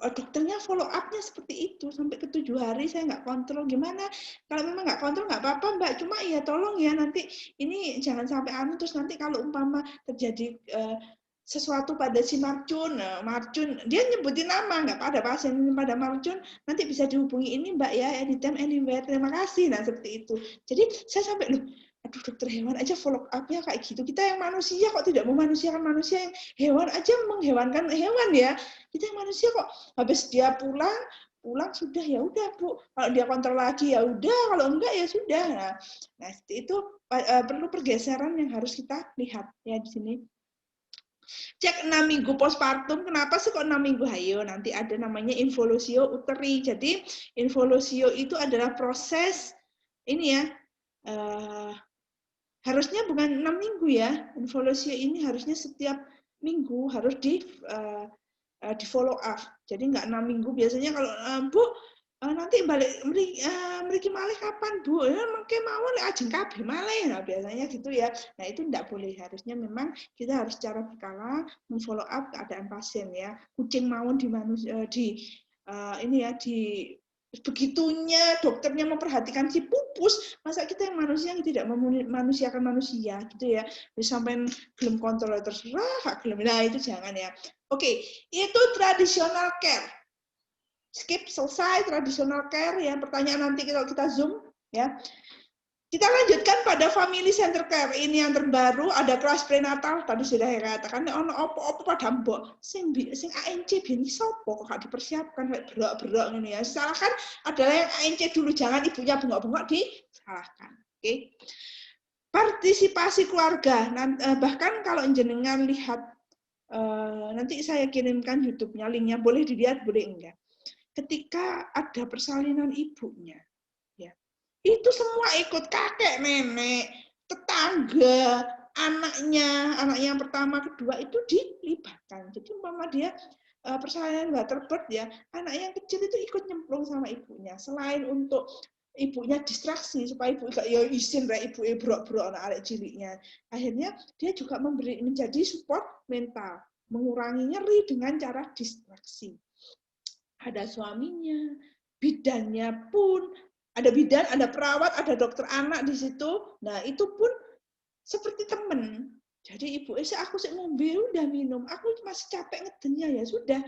Dokternya follow up-nya seperti itu sampai ke 7 hari saya nggak kontrol. Gimana kalau memang nggak kontrol nggak apa-apa Mbak, cuma ya tolong ya nanti ini jangan sampai terus nanti kalau umpama terjadi sesuatu pada si Marcun. Nah, Marcun, dia nyebutin nama, nggak pada pasien ini pada Marcun, nanti bisa dihubungi ini Mbak ya, anytime, anywhere, terima kasih. Nah, seperti itu. Jadi saya sampai, loh, aduh dokter hewan aja follow up-nya kayak gitu. Kita yang manusia kok tidak memanusiakan manusia, yang hewan aja menghewankan hewan ya. Kita yang manusia kok habis dia pulang sudah ya udah Bu. Kalau dia kontrol lagi ya udah, kalau enggak ya sudah. Nah itu perlu pergeseran yang harus kita lihat ya di sini. Cek 6 minggu postpartum, kenapa sih kok 6 minggu? Hayo, nanti ada namanya involusio uteri. Jadi involusio itu adalah proses ini ya, harusnya bukan 6 minggu ya. Involusio ini harusnya setiap minggu harus di follow up. Jadi nggak 6 minggu. Biasanya kalau Bu nanti balik mriki malih kapan Bu? Ya mengke mawon lek ajeng kabeh malih. Nah, biasanya gitu ya. Nah, itu enggak boleh. Harusnya memang kita harus secara berkala memfollow up keadaan pasien ya. Kucing mawon di manusia ini ya di begitunya dokternya memperhatikan si pupus, masa kita yang manusia yang tidak memanusiakan manusia gitu ya. Sampai gelem kontrol terserah, gelem. Nah, itu jangan ya. Oke, itu traditional care. Skip, selesai traditional care. Yang pertanyaan nanti kalau kita zoom ya. Kita lanjutkan pada family center care. Ini yang terbaru, ada kelas prenatal tadi sudah saya katakan ono opo pada mbok sing ANC bini sopo kok dipersiapkan kayak berak-berak ini ya. Salahkan adalah yang ANC dulu, jangan ibunya bengok-bengok disalahkan. Oke. Partisipasi keluarga. Bahkan kalau jenengan lihat nanti saya kirimkan YouTube-nya, linknya boleh dilihat, boleh enggak. Ketika ada persalinan ibunya, ya, itu semua ikut, kakek, nenek, tetangga, anaknya yang pertama, kedua itu dilibatkan. Jadi umpama dia persalinan waterbird ya, anak yang kecil itu ikut nyemplung sama ibunya. Selain untuk ibunya distraksi supaya ibu gak ya isin rek ibu brok-brok anak arek ciliknya. Akhirnya dia juga menjadi support mental, mengurangi nyeri dengan cara distraksi. Ada suaminya, bidannya pun, ada bidan, ada perawat, ada dokter anak di situ. Nah, itu pun seperti teman. Jadi ibu, aku sih ngombe udah minum, aku masih capek ngedennya ya sudah.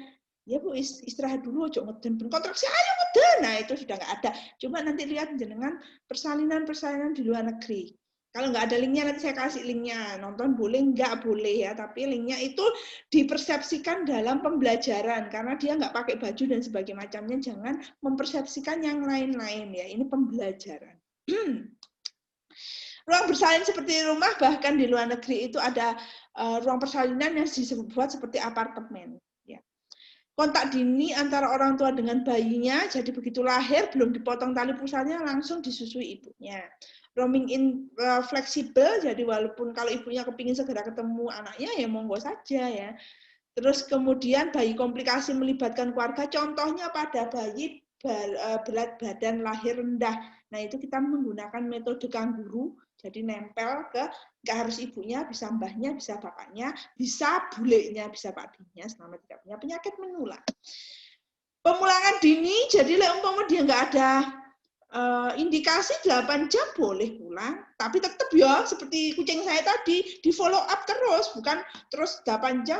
Ya Bu, istirahat dulu, ojo ngeden. Kontraksi, ayo ngeden. Nah, itu sudah nggak ada. Cuma nanti lihat jenengan persalinan di luar negeri. Kalau nggak ada linknya, nanti saya kasih linknya. Nonton boleh, nggak boleh ya. Tapi linknya itu dipersepsikan dalam pembelajaran. Karena dia nggak pakai baju dan sebagainya macamnya. Jangan mempersepsikan yang lain-lain ya. Ini pembelajaran. Ruang bersalin seperti rumah, bahkan di luar negeri itu ada ruang persalinan yang dibuat seperti apartemen. Ya. Kontak dini antara orang tua dengan bayinya, jadi begitu lahir belum dipotong tali pusarnya langsung disusui ibunya. Roaming in fleksibel, jadi walaupun kalau ibunya kepingin segera ketemu anaknya ya monggo saja ya. Terus kemudian bayi komplikasi melibatkan keluarga, contohnya pada bayi berat badan lahir rendah. Nah itu kita menggunakan metode kanguru, jadi nempel ke, nggak harus ibunya, bisa mbahnya, bisa bapaknya, bisa bulenya, bisa pakdinya, selama tidak punya penyakit menular. Pemulangan dini, jadi umpama dia nggak ada indikasi 8 jam boleh pulang, tapi tetap ya seperti kucing saya tadi, di follow up terus, bukan terus 8 jam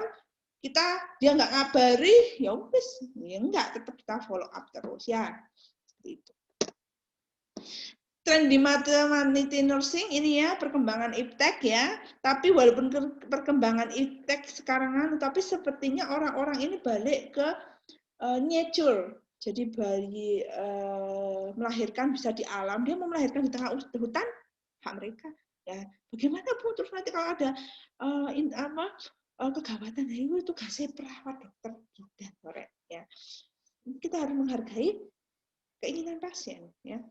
dia nggak ngabari, ya wis, ya enggak, tetap kita follow up terus ya. Seperti itu. Tren di maternity nursing ini ya, perkembangan iptek ya, tapi walaupun perkembangan iptek sekarang, tapi sepertinya orang-orang ini balik ke nature. Jadi bayi melahirkan bisa di alam, dia mau melahirkan di tengah hutan, hak mereka. Ya, bagaimana Bu? Terus nanti kalau ada kegawatan, itu tugasnya perawat, dokter, bidan, ya. Kita harus menghargai keinginan pasien, ya.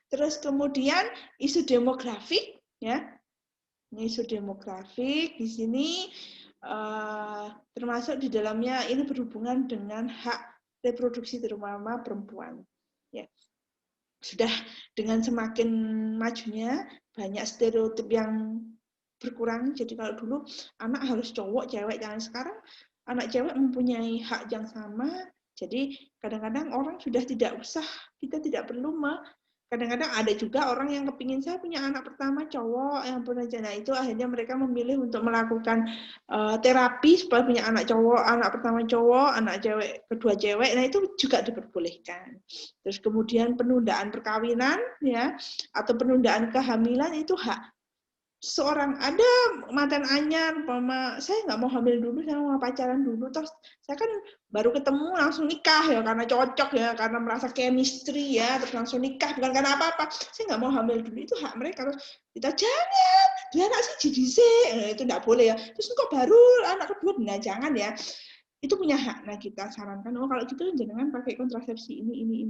Terus kemudian isu demografik, ya. Ini isu demografik di sini termasuk di dalamnya ini berhubungan dengan hak reproduksi terutama perempuan. Ya. Sudah dengan semakin majunya banyak stereotip yang berkurang. Jadi kalau dulu anak harus cowok, cewek, jangan sekarang anak cewek mempunyai hak yang sama. Jadi kadang-kadang orang sudah tidak usah, kita tidak perlu Kadang-kadang ada juga orang yang kepingin saya punya anak pertama cowok yang pun aja. Nah itu akhirnya mereka memilih untuk melakukan terapi supaya punya anak cowok, anak pertama cowok, anak cewek kedua cewek. Nah itu juga diperbolehkan. Terus kemudian penundaan perkawinan ya atau penundaan kehamilan itu hak seorang. Ada mantan anyar, umpama saya nggak mau hamil dulu, saya mau pacaran dulu, terus saya kan baru ketemu langsung nikah ya karena cocok ya, karena merasa chemistry ya, terus langsung nikah bukan karena apa-apa. Saya nggak mau hamil dulu, itu hak mereka. Terus kita jangan, dia anak sih jadi sih, itu nggak boleh ya. Terus kok baru anak kedua, nah jangan ya. Itu punya hak. Nah kita sarankan, oh kalau gitu jangan pakai kontrasepsi ini.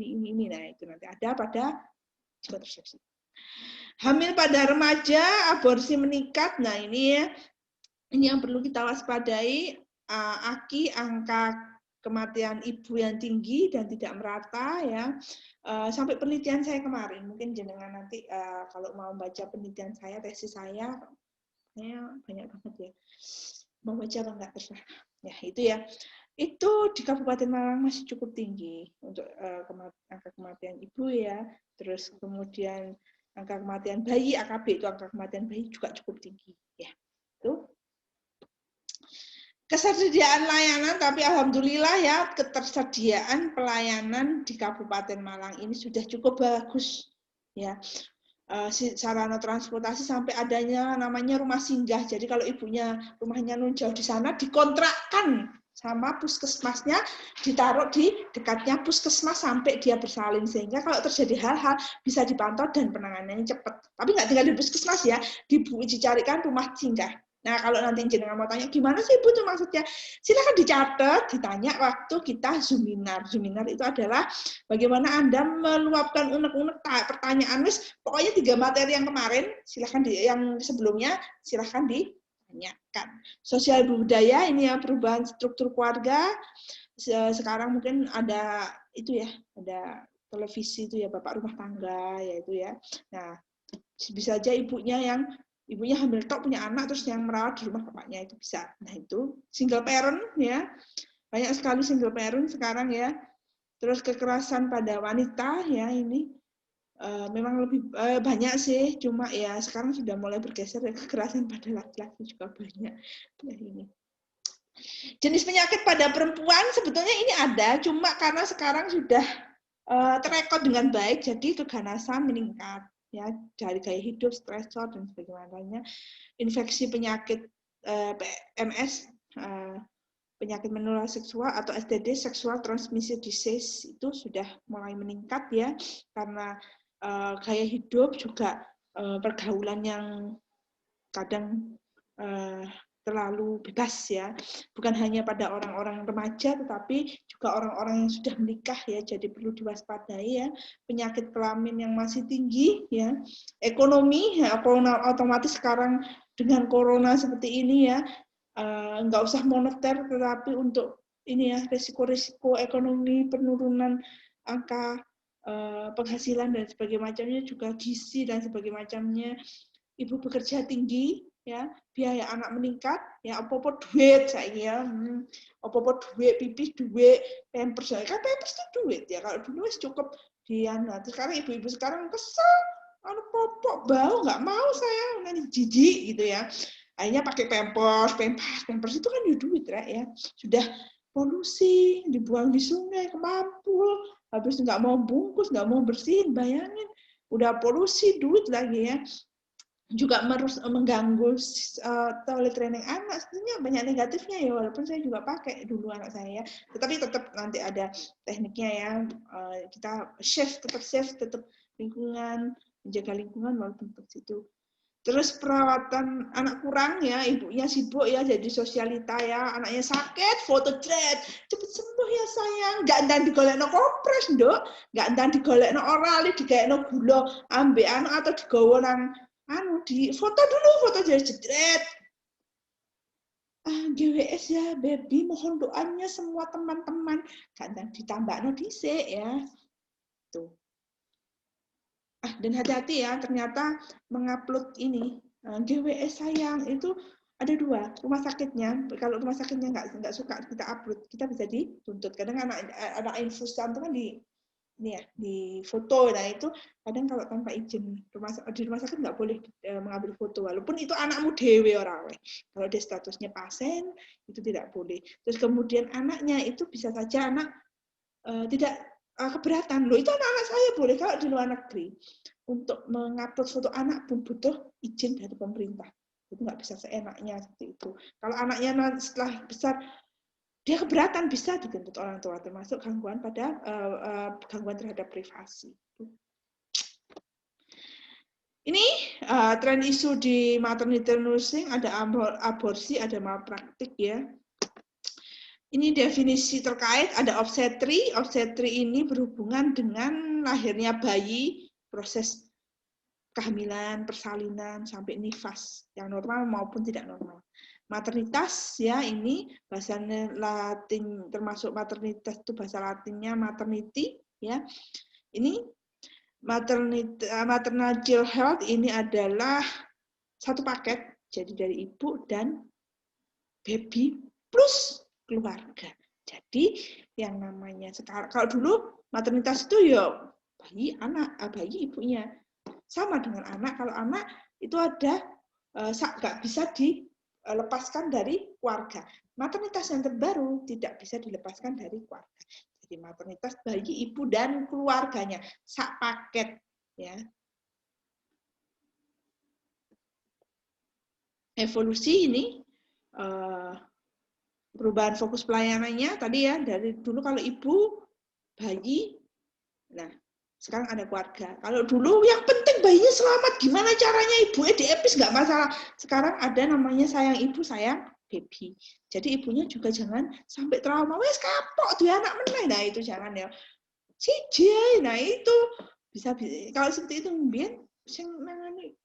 Nah itu nanti ada pada kontrasepsi. Hamil pada remaja, aborsi meningkat. Nah ini ya, ini yang perlu kita waspadai. Aki, angka kematian ibu yang tinggi dan tidak merata ya. Sampai penelitian saya kemarin, mungkin jenengan nanti kalau mau baca penelitian saya, tesis saya banyak banget ya. Mau baca apa enggak terserah. Ya itu ya. Itu di Kabupaten Malang masih cukup tinggi untuk angka kematian ibu ya. Terus kemudian angka kematian bayi, AKB itu angka kematian bayi juga cukup tinggi ya. Itu ketersediaan layanan, tapi alhamdulillah ya ketersediaan pelayanan di Kabupaten Malang ini sudah cukup bagus ya. Sarana transportasi sampai adanya namanya rumah singgah. Jadi kalau ibunya rumahnya jauh di sana, dikontrakkan sama puskesmasnya, ditaruh di dekatnya puskesmas sampai dia bersalin, sehingga kalau terjadi hal-hal bisa dipantau dan penanganannya cepat. Tapi nggak tinggal di puskesmas ya, dicarikan rumah singgah. Nah kalau nanti jenengan mau tanya gimana sih ibu tuh maksudnya, silakan dicatat, ditanya waktu kita Zoominar. Zoominar itu adalah bagaimana Anda meluapkan unek-unek pertanyaan, pokoknya 3 materi yang kemarin, silakan yang sebelumnya silahkan ditanyakan. Sosial budaya ini ya, perubahan struktur keluarga. Sekarang mungkin ada itu ya, ada televisi itu ya, bapak rumah tangga ya itu ya. Nah bisa aja ibunya hamil tok punya anak terus yang merawat di rumah bapaknya itu bisa. Nah itu single parent ya, banyak sekali single parent sekarang ya. Terus kekerasan pada wanita ya ini memang lebih banyak sih, cuma ya sekarang sudah mulai bergeser ya, kekerasan pada laki-laki juga banyak ya ini. Jenis penyakit pada perempuan sebetulnya ini ada, cuma karena sekarang sudah terekod dengan baik, jadi keganasan meningkat ya dari gaya hidup, stresor dan sebagainya. Infeksi penyakit PMS, penyakit menular seksual atau STD, sexual transmitted disease, itu sudah mulai meningkat ya karena gaya hidup juga pergaulan yang kadang terlalu bebas ya, bukan hanya pada orang-orang remaja tetapi juga orang-orang yang sudah menikah ya, jadi perlu diwaspadai ya. Penyakit kelamin yang masih tinggi ya, ekonomi ya, otomatis sekarang dengan corona seperti ini ya, nggak usah moneter tetapi untuk ini ya, risiko-risiko ekonomi, penurunan angka penghasilan dan sebagainya macamnya, juga gizi dan sebagainya macamnya. Ibu bekerja tinggi ya, biaya anak meningkat ya, opo-opo duit saya ya, opo-opo duit, pipis duit, pampers kan pampers itu duit ya, kalau dulu wis cukup dia. Nah sekarang ibu-ibu sekarang kesel, anu popok bau nggak mau saya, nanti jijik gitu ya, akhirnya pakai pampers itu kan duit ya, sudah polusi, dibuang di sungai, kemampul, habis nggak mau bungkus, nggak mau bersihin, bayangin udah polusi duit lagi ya, juga mengganggu toilet training anak. Sebenarnya banyak negatifnya ya, walaupun saya juga pakai dulu anak saya, tetapi tetap nanti ada tekniknya ya, kita tetap lingkungan, menjaga lingkungan walaupun tetap situ. Terus perawatan anak kurang ya, ibunya sibuk ya jadi sosialita ya, anaknya sakit, foto thread, cepet sembuh ya sayang, nggak entar digolekno kompres nduk, nggak entar digolekno orali, digolekno gula ambek anak atau digawa nang di foto dulu, foto jadi jedret. GWS ya baby, mohon doanya semua teman-teman, kadang ditambahno dhisik ya. Tuh. Dan hati-hati ya, ternyata mengupload ini GWS sayang itu ada 2 rumah sakitnya. Kalau rumah sakitnya nggak suka kita upload, kita bisa dituntut. Kadang anak infus itu kan ini ya di foto. Nah itu kadang kalau tanpa izin di rumah sakit nggak boleh mengambil foto, walaupun itu anakmu dewe orang. Kalau dia statusnya pasien itu tidak boleh. Terus kemudian anaknya itu bisa saja anak tidak keberatan. Loh itu anak-anak saya boleh. Kalau di luar negeri untuk mengupload foto anak pun butuh izin dari pemerintah. Itu nggak bisa seenaknya seperti itu. Kalau anaknya setelah besar dia keberatan, bisa dituntut orang tua, termasuk gangguan pada gangguan terhadap privasi. Ini tren isu di maternity nursing, ada aborsi, ada malpraktik ya. Ini definisi terkait, ada obstetri. Obstetri ini berhubungan dengan lahirnya bayi, proses kehamilan, persalinan, sampai nifas, yang normal maupun tidak normal. Maternitas, ya ini bahasa Latin, termasuk maternitas itu bahasa Latinnya maternity, ya. Ini maternal health ini adalah satu paket, jadi dari ibu dan baby plus keluarga. Jadi yang namanya sekarang, kalau dulu maternitas itu ya bayi anak, bayi ibunya. Sama dengan anak, kalau anak itu ada nggak bisa dilepaskan dari keluarga. Maternitas yang terbaru tidak bisa dilepaskan dari keluarga. Jadi maternitas bayi, ibu dan keluarganya, sak paket ya. Evolusi ini perubahan fokus pelayanannya tadi ya, dari dulu kalau ibu, bayi, nah sekarang ada keluarga. Kalau dulu yang penting bayinya selamat, gimana caranya ibunya diepis nggak masalah. Sekarang ada namanya sayang ibu, sayang baby. Jadi ibunya juga jangan sampai trauma. Wes kapok tuh anak meneh. Nah itu jangan ya. Siji, nah itu bisa kalau seperti itu biar sing nangani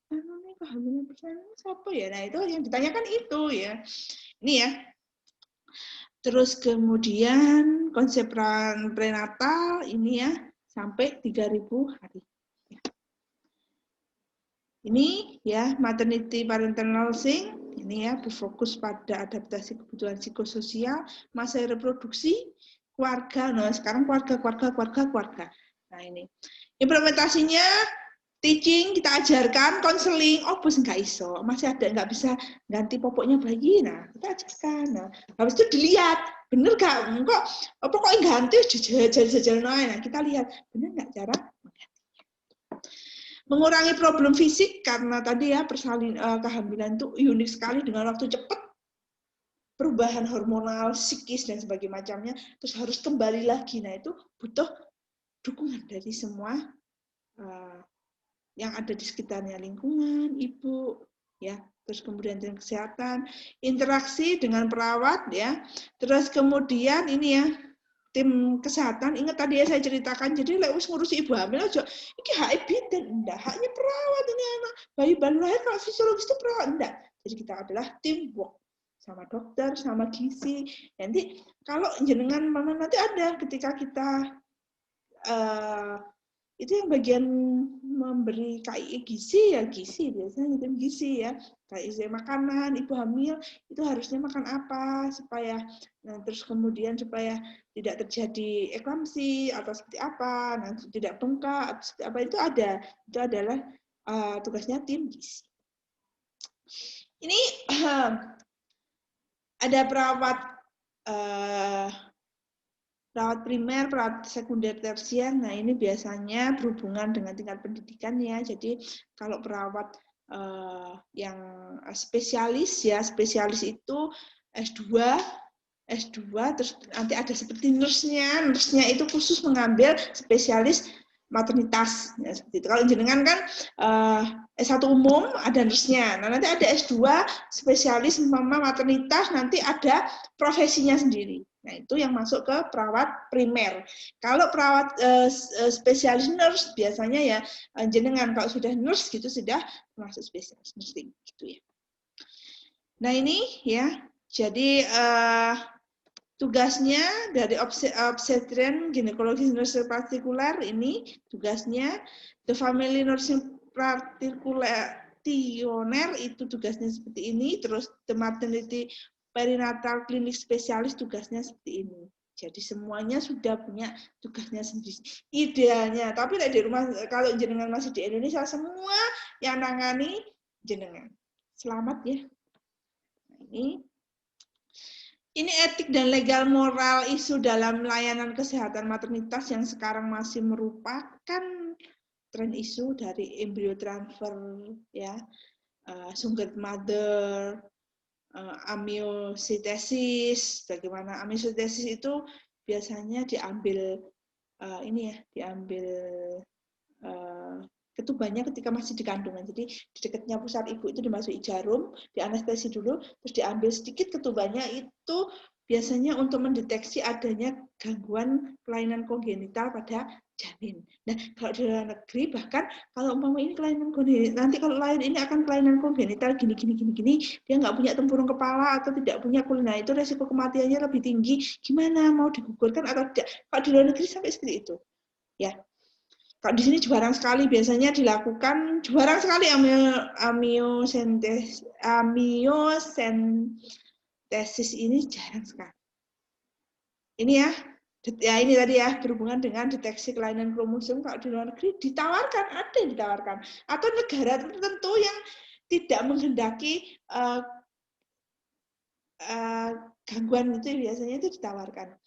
kehamilan persalinan siapa ya. Nah itu yang ditanyakan itu ya. Ini ya. Terus kemudian konsep prenatal ini ya sampai 3.000 hari. Ini ya maternity parental nursing ini ya berfokus pada adaptasi kebutuhan psikososial, masa reproduksi, keluarga. Nah sekarang keluarga. Nah ini implementasinya teaching, kita ajarkan, konseling, oh bos nggak iso, masih ada nggak bisa ganti popoknya bayi, nah kita ajarkan. Nah habis itu dilihat, bener nggak, kok pokoknya ganti, jajal nah kita lihat, bener nggak cara mengurangi problem fisik, karena tadi ya kehamilan itu unik sekali dengan waktu cepat, perubahan hormonal, psikis dan sebagainya macamnya, terus harus kembali lagi. Nah itu butuh dukungan dari semua yang ada di sekitarnya, lingkungan, ibu, ya, terus kemudian tim kesehatan, interaksi dengan perawat, ya, terus kemudian ini ya, tim kesehatan, ingat tadi ya saya ceritakan, jadi lewat ngurusi ibu hamil aja, ini hak bidan, enggak, haknya perawat ini anak, bayi baru lahir kalau fisiologis itu perawat, enggak. Jadi kita adalah teamwork, sama dokter, sama gizi. Nanti kalau jenengan mana nanti ada ketika kita itu yang bagian memberi KII gizi ya gizi, biasanya tim gizi ya, KII makanan, ibu hamil itu harusnya makan apa supaya terus kemudian supaya tidak terjadi eklamsi atau seperti apa, nanti tidak bengkak atau seperti apa, itu adalah tugasnya tim gizi. Ini ada perawat primer, perawat sekunder, tersier. Nah ini biasanya berhubungan dengan tingkat pendidikan ya. Jadi kalau perawat yang spesialis ya, spesialis itu S2, terus nanti ada seperti nurse-nya itu khusus mengambil spesialis maternitas. Ya, seperti itu. Kalau jenengan kan S1 umum ada nurse-nya. Nah nanti ada S2 spesialis mama maternitas, nanti ada profesinya sendiri. Nah, itu yang masuk ke perawat primer. Kalau perawat spesialis nurse biasanya ya jenengan kalau sudah nurse gitu sudah masuk spesialis nursing gitu ya. Nah, ini ya. Jadi tugasnya dari obstetrin ginekologi nursing partikular ini tugasnya, the family nursing partikular itu tugasnya seperti ini, terus the maternity perinatal klinik spesialis tugasnya seperti ini. Jadi semuanya sudah punya tugasnya sendiri. Idealnya, tapi di rumah kalau jenengan masih di Indonesia semua yang nangani jenengan. Selamat ya. Ini etik dan legal moral isu dalam layanan kesehatan maternitas yang sekarang masih merupakan tren isu dari embryo transfer, ya, surrogate mother, amniocentesis. Bagaimana amniocentesis itu biasanya diambil diambil ketubannya ketika masih di kandungan. Jadi di dekatnya pusat ibu itu dimasuki jarum, dianestesi dulu, terus diambil sedikit ketubannya. Itu biasanya untuk mendeteksi adanya gangguan kelainan kongenital pada janin. Nah, kalau di luar negeri bahkan kalau umpama ini kelainan kongenital, nanti kalau lahir ini akan kelainan kongenital gini, dia nggak punya tempurung kepala atau tidak punya kulit, nah itu resiko kematiannya lebih tinggi. Gimana, mau digugurkan atau tidak? Kalau di luar negeri sampai seperti itu, ya. Kalau di sini jarang sekali biasanya dilakukan, jarang sekali amniocentesis ini jarang sekali. Ini ya ini tadi ya, berhubungan dengan deteksi kelainan kromosom. Kalau di luar negeri ditawarkan, ada yang ditawarkan, atau negara tertentu yang tidak menghendaki gangguan itu biasanya itu ditawarkan.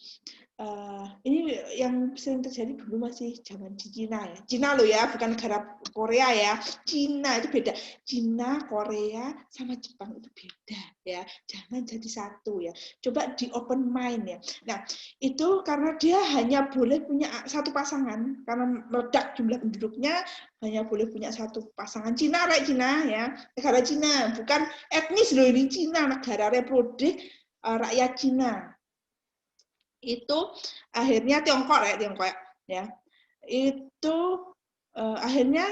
Ini yang sering terjadi dulu masih zaman di Cina ya. Cina loh ya, bukan negara Korea ya. Cina itu beda. Cina, Korea, sama Jepang itu beda ya. Jangan jadi satu ya. Coba di open mind ya. Nah, itu karena dia hanya boleh punya satu pasangan. Karena meledak jumlah penduduknya, hanya boleh punya satu pasangan. Cina, Cina ya. Negara Cina, bukan etnis loh ini Cina. Negara republik rakyat Cina. Itu akhirnya Tiongkok ya itu akhirnya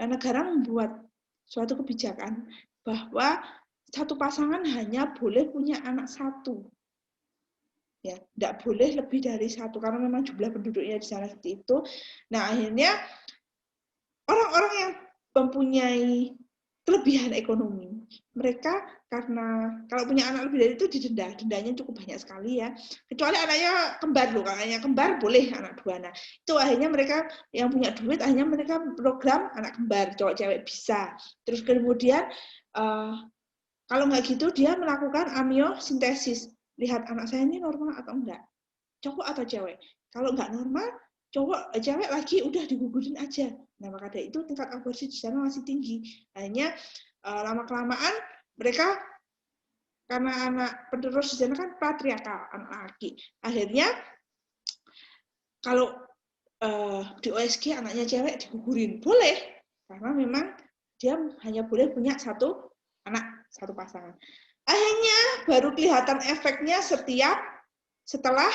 negara membuat suatu kebijakan bahwa satu pasangan hanya boleh punya anak satu, ya, tidak boleh lebih dari satu karena memang jumlah penduduknya di sana seperti itu. Nah, akhirnya orang-orang yang mempunyai kelebihan ekonomi, mereka karena kalau punya anak lebih dari itu didenda, dendanya cukup banyak sekali ya. Kecuali anaknya kembar loh, kalau anaknya kembar boleh anak dua anak. Itu akhirnya mereka yang punya duit, akhirnya mereka program anak kembar, cowok cewek bisa. Terus kemudian kalau nggak gitu dia melakukan amniocentesis, lihat anak saya ini normal atau enggak, cowok atau cewek. Kalau nggak normal, cewek lagi udah digugurin aja. Nah, maka dari itu tingkat aborsi di sana masih tinggi. Hanya lama-kelamaan mereka karena anak penerus di sana kan patriarkal, anak laki. Akhirnya kalau di OSG anaknya cewek digugurin, boleh. Karena memang dia hanya boleh punya satu anak, satu pasangan. Akhirnya baru kelihatan efeknya setelah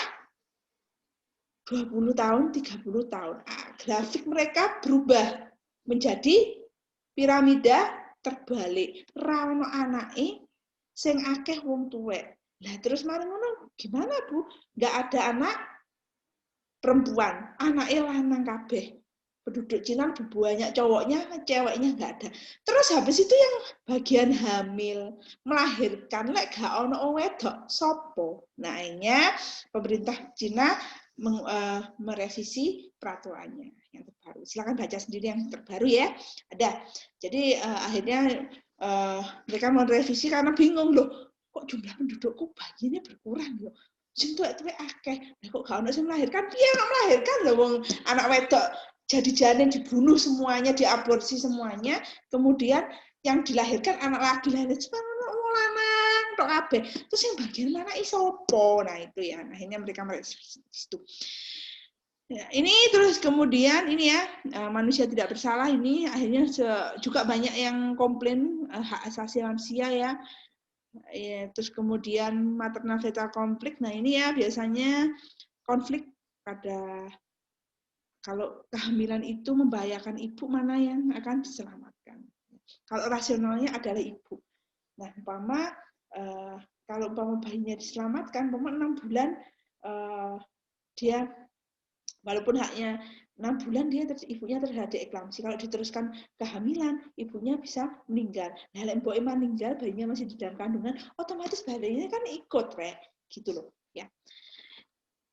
20 tahun, 30 tahun. Grafik mereka berubah menjadi piramida terbalik. Rano anake sing akeh wong tuwek. Lah terus mari ngono gimana, Bu? Enggak ada anak perempuan, anake lanang kabeh. Penduduk Cina lebih banyak cowoknya, ceweknya enggak ada. Terus habis itu yang bagian hamil, melahirkan, lek gak ono wedok, sopo? Nah, akhirnya pemerintah Cina merevisi peraturannya yang terbaru. Silakan baca sendiri yang terbaru ya. Ada. Jadi akhirnya mereka mau revisi karena bingung loh, kok jumlah pendudukku bayinya berkurang loh. Sing tuwek-tuwek akeh. Lah kok gak ono sing melahirkan? Piye gak melahirkan lho wong anak wedok jadi janin dibunuh semuanya, diaborsi semuanya, kemudian yang dilahirkan anak laki-laki cuma lanang tok kabeh. Terus yang bagian mana isopo? Nah, itu ya. Akhirnya mereka itu. Ya, ini terus kemudian ini ya, manusia tidak bersalah ini akhirnya juga banyak yang komplain hak asasi manusia ya. Terus kemudian maternal fetal konflik. Nah, ini ya biasanya konflik pada kalau kehamilan itu membahayakan ibu, mana yang akan diselamatkan. Kalau rasionalnya adalah ibu. Nah, umpama kalau umpama bayinya diselamatkan, umpama 6 bulan dia walaupun haknya 6 bulan dia ibunya terjadi eklamsi. Kalau diteruskan kehamilan, ibunya bisa meninggal. Nah, lek mboke meninggal, bayinya masih di dalam kandungan, otomatis bayinya kan ikut gitu loh, ya.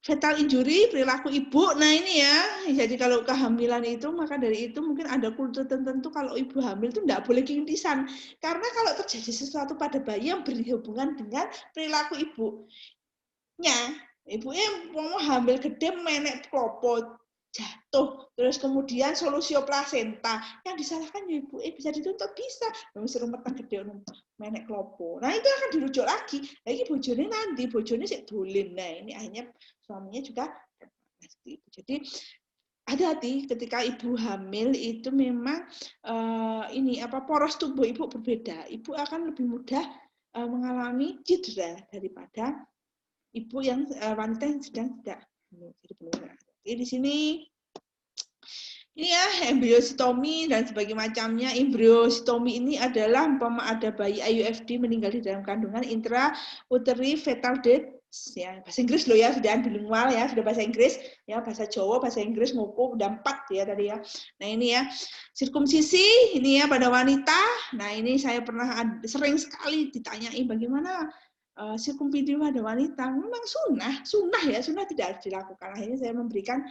Fetal injury, perilaku ibu. Nah ini ya, jadi kalau kehamilan itu, maka dari itu mungkin ada kultur tertentu kalau ibu hamil itu tidak boleh kintisan. Karena kalau terjadi sesuatu pada bayi yang berhubungan dengan perilaku ibunya, ibunya mau hamil gede, menek klopo, jatuh, terus kemudian solusio plasenta, yang disalahkan ya ibu, bisa dituntut, bisa. Suruh metang gede, menek klopo. Nah itu akan dirujuk lagi. Lagi bojone nanti, bojone sik dolen. Nah ini akhirnya suaminya juga jadi hati-hati ketika ibu hamil itu memang ini poros tubuh ibu berbeda. Ibu akan lebih mudah mengalami cedera daripada ibu yang wanita yang sedang tidak hamil. Jadi di sini ini ya embriositomi dan sebagainya macamnya. Embriositomi ini adalah umpama ada bayi IUFD meninggal di dalam kandungan intrauterine fetal death. Ya, bahasa Inggris loh ya, sudah bilingual ya, sudah bahasa Inggris ya, bahasa Jawa, bahasa Inggris ngukuh udah 4 ya tadi ya. Nah ini ya sirkumsisi ini ya pada wanita. Nah ini saya pernah sering sekali ditanyain bagaimana sirkumsisi pada wanita. Memang sunnah ya, sunnah tidak harus dilakukan. Akhirnya saya memberikan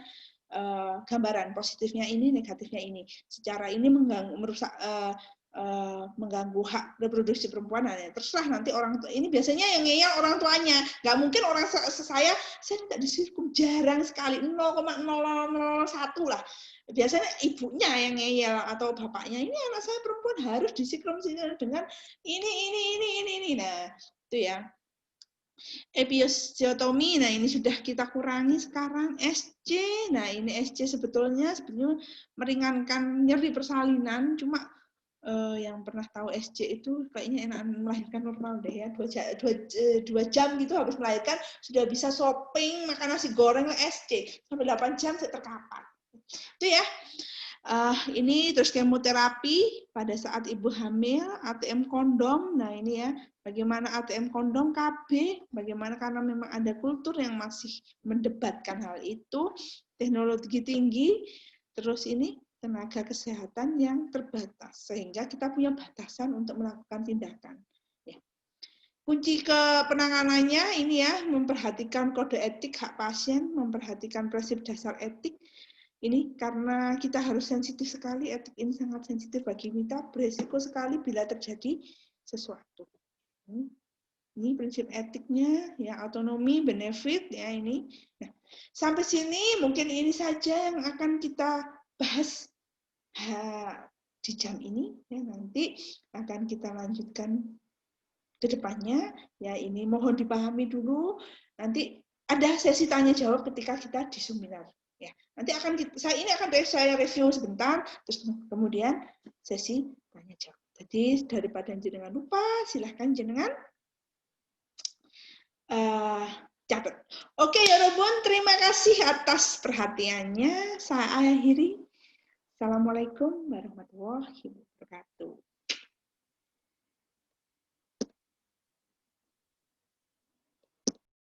gambaran positifnya ini, negatifnya ini. Secara ini mengganggu hak reproduksi perempuan. Nah, terserah nanti orang tua. Ini biasanya yang ngeyel orang tuanya. Nggak mungkin orang saya tidak disirkum, jarang sekali 0,001 lah. Biasanya ibunya yang ngeyel atau bapaknya, ini anak saya perempuan harus disirkum dengan ini. Nah, itu ya. Episiotomi, nah ini sudah kita kurangi sekarang. SC, nah ini SC sebetulnya meringankan nyeri persalinan, cuma yang pernah tahu SC itu kayaknya enak melahirkan normal deh ya, 2 jam gitu habis melahirkan sudah bisa shopping, makan nasi goreng SC, sampai 8 jam saya terkapar. Itu ya. Ini terus kemoterapi pada saat ibu hamil, ATM kondom. Nah ini ya, bagaimana ATM kondom KB, bagaimana karena memang ada kultur yang masih mendebatkan hal itu, teknologi tinggi, terus ini tenaga kesehatan yang terbatas, sehingga kita punya batasan untuk melakukan tindakan. Ya. Kunci ke penanganannya ini ya, memperhatikan kode etik hak pasien, memperhatikan prinsip dasar etik. Ini karena kita harus sensitif sekali, etik ini sangat sensitif bagi kita, beresiko sekali bila terjadi sesuatu. Ini prinsip etiknya, ya autonomi, benefit, ya ini. Nah, sampai sini mungkin ini saja yang akan kita bahas di jam ini. Ya, nanti akan kita lanjutkan ke depannya. Ya ini mohon dipahami dulu. Nanti ada sesi tanya jawab ketika kita di seminar. Ya, nanti saya review sebentar, terus kemudian sesi tanya jawab. Jadi daripada jenengan lupa, silahkan jenengan catat. Oke, Yorobun, terima kasih atas perhatiannya. Saya akhiri. Assalamualaikum warahmatullahi wabarakatuh.